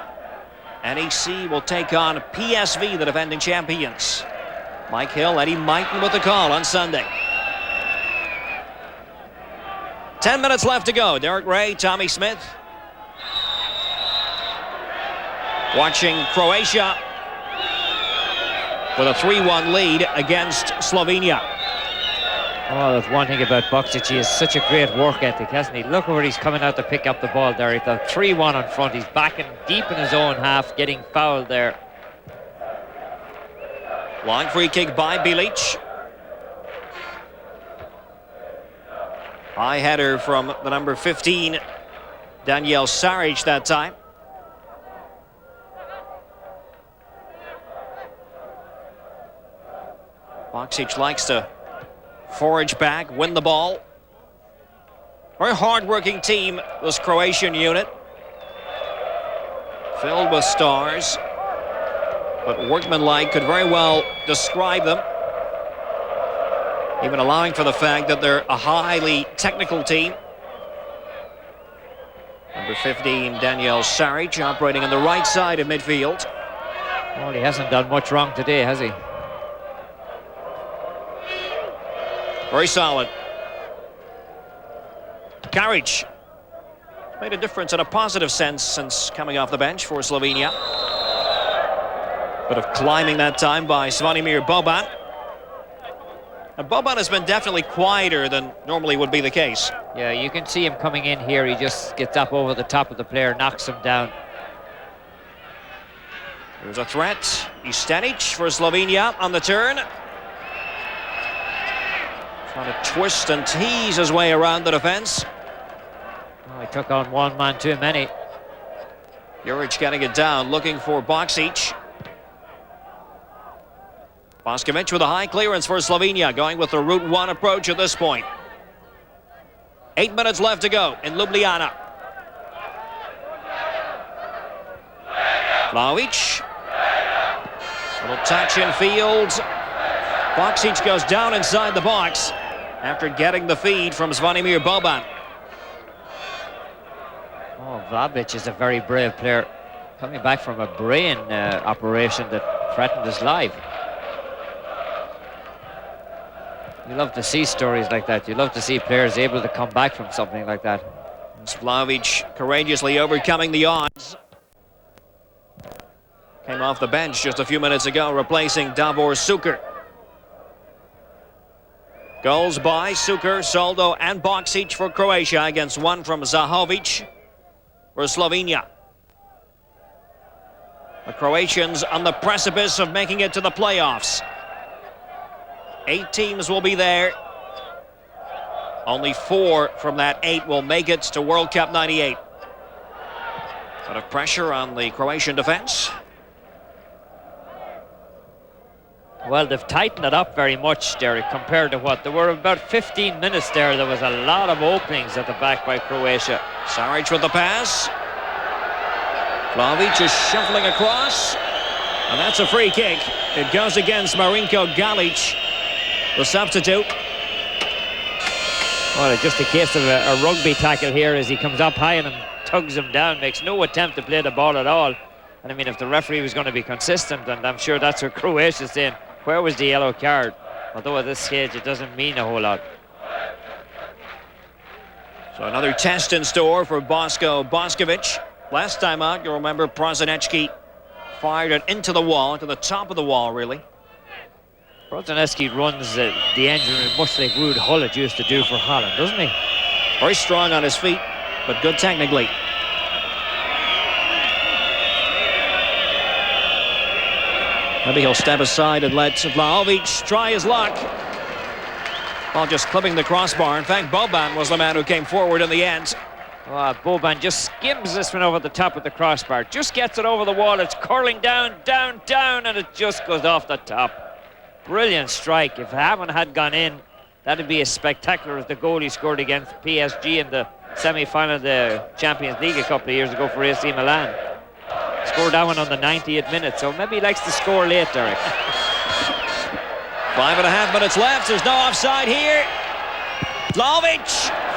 A: NEC will take on PSV, the defending champions. Mike Hill, Eddie Mighton with the call on Sunday. 10 minutes left to go. Derek Ray, Tommy Smith. Watching Croatia with a 3-1 lead against Slovenia.
B: Oh, that's one thing about Boksic. He has such a great work ethic, hasn't he? Look where he's coming out to pick up the ball there. He's got 3-1 on front. He's backing deep in his own half, getting fouled there.
A: Long free kick by Bilic. High header from the number 15, Daniel Saric that time. Boksic likes to forage back, win the ball. Very hard-working team, this Croatian unit. Filled with stars. But workmanlike could very well describe them. Even allowing for the fact that they're a highly technical team. Number 15, Daniel Saric, operating on the right side of midfield.
B: Well, he hasn't done much wrong today, has he?
A: Very solid. Karic made a difference in a positive sense since coming off the bench for Slovenia. Bit of climbing that time by Zvonimir Boban. And Boban has been definitely quieter than normally would be the case.
B: Yeah, you can see him coming in here. He just gets up over the top of the player, knocks him down.
A: There's a threat. Stanic for Slovenia on the turn. Trying to twist and tease his way around the defence.
B: Oh, he took on one man too many.
A: Juric getting it down, looking for Boksic. Boskovic with a high clearance for Slovenia, going with the Route 1 approach at this point. 8 minutes left to go in Ljubljana. Vlahovic. Little touch in field. Boksic goes down inside the box after getting the feed from Zvonimir Boban.
B: Oh, Vlahovic is a very brave player, coming back from a brain operation that threatened his life. You love to see stories like that. You love to see players able to come back from something like that.
A: Vlahovic courageously overcoming the odds. Came off the bench just a few minutes ago, replacing Davor Suker. Goals by Suker, Soldo and Boksic for Croatia, against one from Zahovic for Slovenia. The Croatians on the precipice of making it to the playoffs. 8 teams will be there. Only 4 from that 8 will make it to World Cup 98. Bit of pressure on the Croatian defense.
B: Well, they've tightened it up very much, Derek, compared to what? There were about 15 minutes there. There was a lot of openings at the back by Croatia.
A: Saric with the pass. Vlahovic is shuffling across, and that's a free kick. It goes against Marinko Galic, the substitute.
B: Well, it's just a case of a rugby tackle here as he comes up high and tugs him down, makes no attempt to play the ball at all. And I mean, if the referee was going to be consistent, and I'm sure that's what Croatia's saying, where was the yellow card? Although at this stage it doesn't mean a whole lot.
A: So another test in store for Bosko Boskovic. Last time out, you'll remember Prosinecki fired it into the wall, to the top of the wall, really.
B: Prosinecki runs the engine room much like Ruud Gullit used to do for Holland, doesn't he?
A: Very strong on his feet, but good technically. Maybe he'll step aside and let Vlahovic try his luck. Well, just clipping the crossbar. In fact, Boban was the man who came forward in the end.
B: Oh, Boban just skims this one over the top of the crossbar. Just gets it over the wall. It's curling down, down, down, and it just goes off the top. Brilliant strike. If Hammond had gone in, that'd be as spectacular as the goal he scored against PSG in the semi-final of the Champions League a couple of years ago for AC Milan. Scored that one on the 90th minute, so maybe he likes to score late, Derek.
A: 5.5 minutes left. There's no offside here. Vlahovic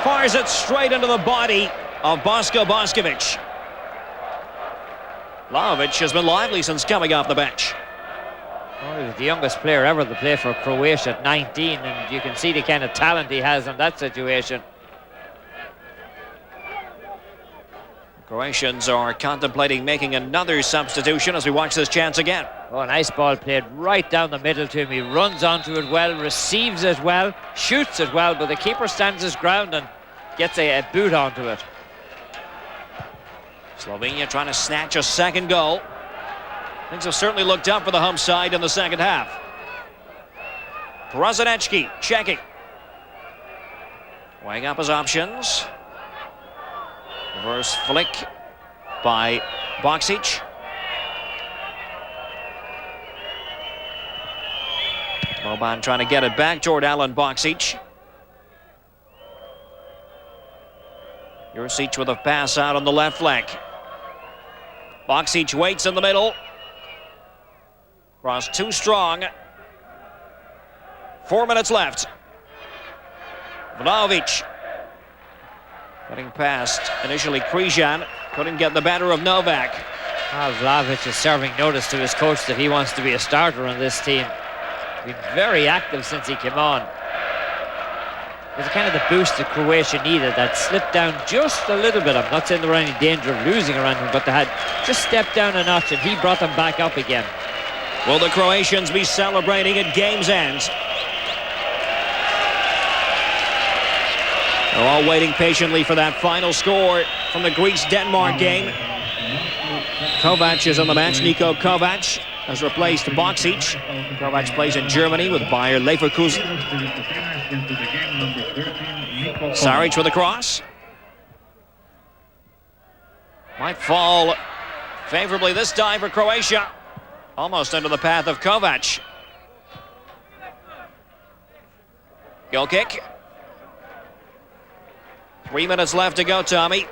A: fires it straight into the body of Bosko Boskovic. Vlahovic has been lively since coming off the bench.
B: Well, he was the youngest player ever to play for Croatia at 19, and you can see the kind of talent he has in that situation.
A: Croatians are contemplating making another substitution as we watch this chance again.
B: Oh, nice ball played right down the middle to him. He runs onto it well, receives it well, shoots it well, but the keeper stands his ground and gets a boot onto it.
A: Slovenia trying to snatch a second goal. Things have certainly looked up for the home side in the second half. Prosinecki checking. Weighing up his options. Reverse flick by Boksic. Boban trying to get it back toward Alan Boksic. Jurcic with a pass out on the left flank. Boksic waits in the middle. Cross too strong. 4 minutes left. Vlahovic getting past initially Krijan. Couldn't get the better of Novak.
B: Well, Vlahovic is serving notice to his coach that he wants to be a starter on this team. Been very active since he came on. It was kind of the boost that Croatia needed. That slipped down just a little bit. I'm not saying there were any danger of losing around him, but they had just stepped down a notch and he brought them back up again.
A: Will the Croatians be celebrating at game's end? They're all waiting patiently for that final score from the Greece-Denmark game. Kovac is on the match. Niko Kovac has replaced Boksic. Kovac plays in Germany with Bayer Leverkusen. Saric with a cross. Might fall favorably this time for Croatia. Almost into the path of Kovac. Goal kick. 3 minutes left to go, Tommy.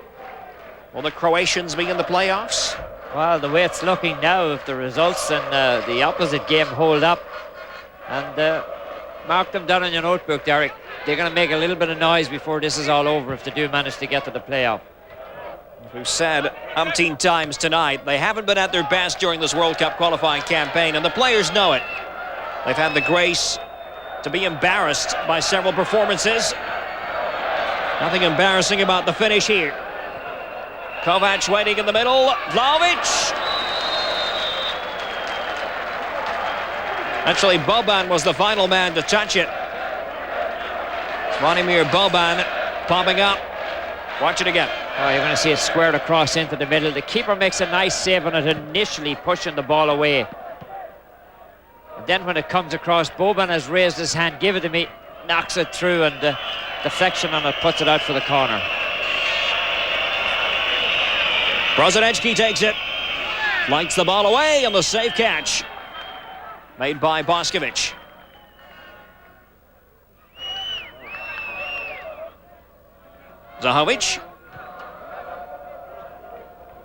A: Will the Croatians be in the playoffs?
B: Well, the way it's looking now, if the results in the opposite game hold up, and mark them down on your notebook, Derek, they're going to make a little bit of noise before this is all over if they do manage to get to the playoff.
A: We've said umpteen times tonight, they haven't been at their best during this World Cup qualifying campaign, and the players know it. They've had the grace to be embarrassed by several performances. Nothing embarrassing about the finish here. Kovac waiting in the middle. Vlahovic. Actually, Boban was the final man to touch it. Zvonimir Boban popping up. Watch it again.
B: Oh, you're going to see it squared across into the middle. The keeper makes a nice save on it initially, pushing the ball away. And then when it comes across, Boban has raised his hand, give it to me, knocks it through, and the deflection on it puts it out for the corner.
A: Prosinecki takes it. Lights the ball away, and the safe catch made by Boskovic. Zahovic.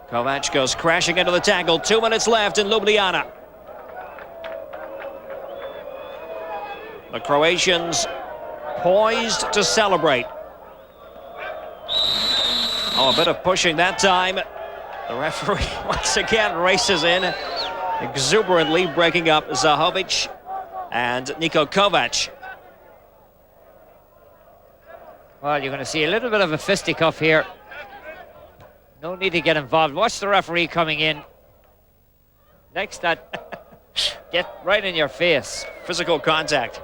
A: Kovac goes crashing into the tackle. 2 minutes left in Ljubljana. The Croatians poised to celebrate. Oh, a bit of pushing that time. The referee once again races in, exuberantly breaking up Zahovic and Niko Kovac.
B: Well, you're going to see a little bit of a fisticuff here. No need to get involved. Watch the referee coming in. Next, that get right in your face.
A: Physical contact.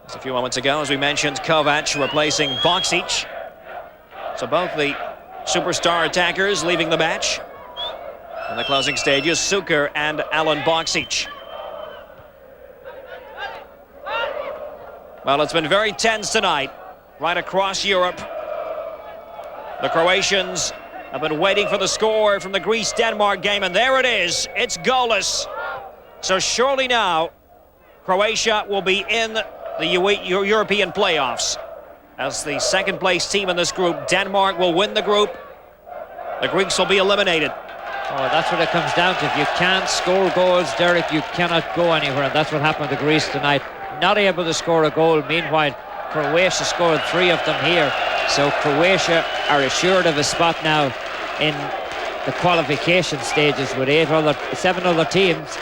A: Just a few moments ago, as we mentioned, Kovac replacing Boksic. So both the superstar attackers leaving the match. In the closing stages, Suker and Alan Boksic. Well, it's been very tense tonight, right across Europe. The Croatians have been waiting for the score from the Greece-Denmark game, and there it is. It's goalless. So surely now, Croatia will be in the European playoffs. As the second-place team in this group, Denmark will win the group. The Greeks will be eliminated.
B: Oh, that's what it comes down to. If you can't score goals, Derek, you cannot go anywhere. And that's what happened to Greece tonight. Not able to score a goal. Meanwhile, Croatia scored 3 of them here. So Croatia are assured of a spot now in the qualification stages with 7 other teams.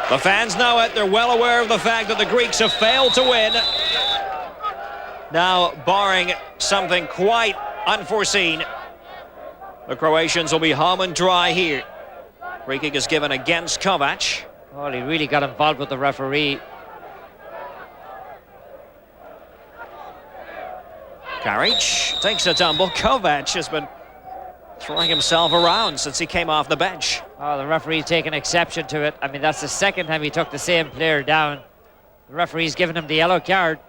A: The fans know it. They're well aware of the fact that the Greeks have failed to win. Now, barring something quite unforeseen, the Croatians will be home and dry here. Free kick is given against Kovac.
B: Well, he really got involved with the referee.
A: Karic takes a tumble. Kovac has been throwing himself around since he came off the bench.
B: Oh, the referee's taking exception to it. I mean, that's the second time he took the same player down. The referee's given him the yellow card.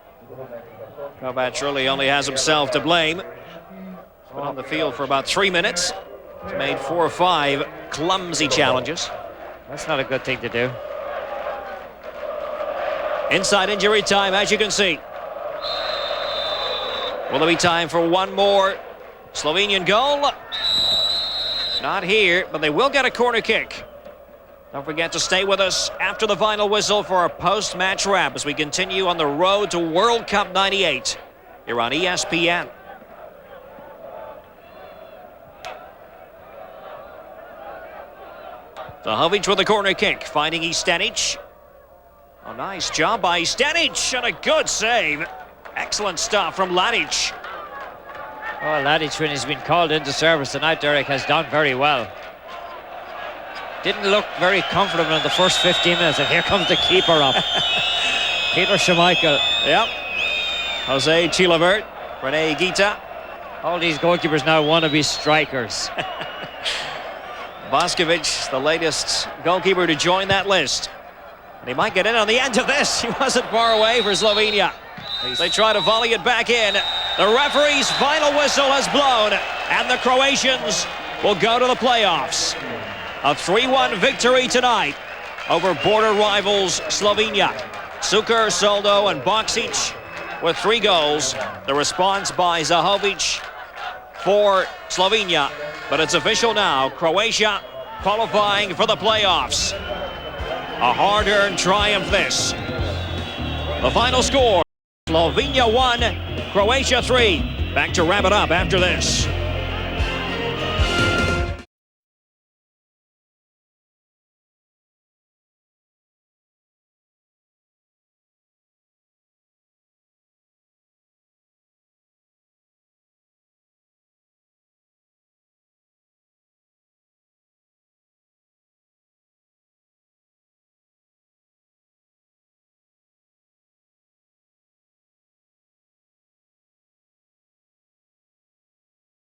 A: Kovac really only has himself to blame. He's been on the field for about 3 minutes. He's made 4 or 5 clumsy challenges.
B: That's not a good thing to do.
A: Inside injury time, as you can see. Will there be time for one more Slovenian goal? Not here, but they will get a corner kick. Don't forget to stay with us after the final whistle for our post-match wrap as we continue on the road to World Cup 98 here on ESPN. Zahovic with a corner kick, finding Stanic. A nice job by Stanic and a good save. Excellent stuff from Ladic.
B: Oh, Ladic, when he's been called into service tonight, Derek, has done very well. Didn't look very comfortable in the first 15 minutes, and here comes the keeper up. Peter Schmeichel.
A: Yep. Jose Chilabert, Rene Higuita.
B: All these goalkeepers now want to be strikers.
A: Boskovic, the latest goalkeeper to join that list. And he might get in on the end of this. He wasn't far away for Slovenia. They try to volley it back in. The referee's final whistle has blown, and the Croatians will go to the playoffs. A 3-1 victory tonight over border rivals Slovenia. Suker, Soldo, and Boksic with 3 goals. The response by Zahovic for Slovenia. But it's official now. Croatia qualifying for the playoffs. A hard-earned triumph this. The final score, Slovenia 1, Croatia 3. Back to wrap it up after this.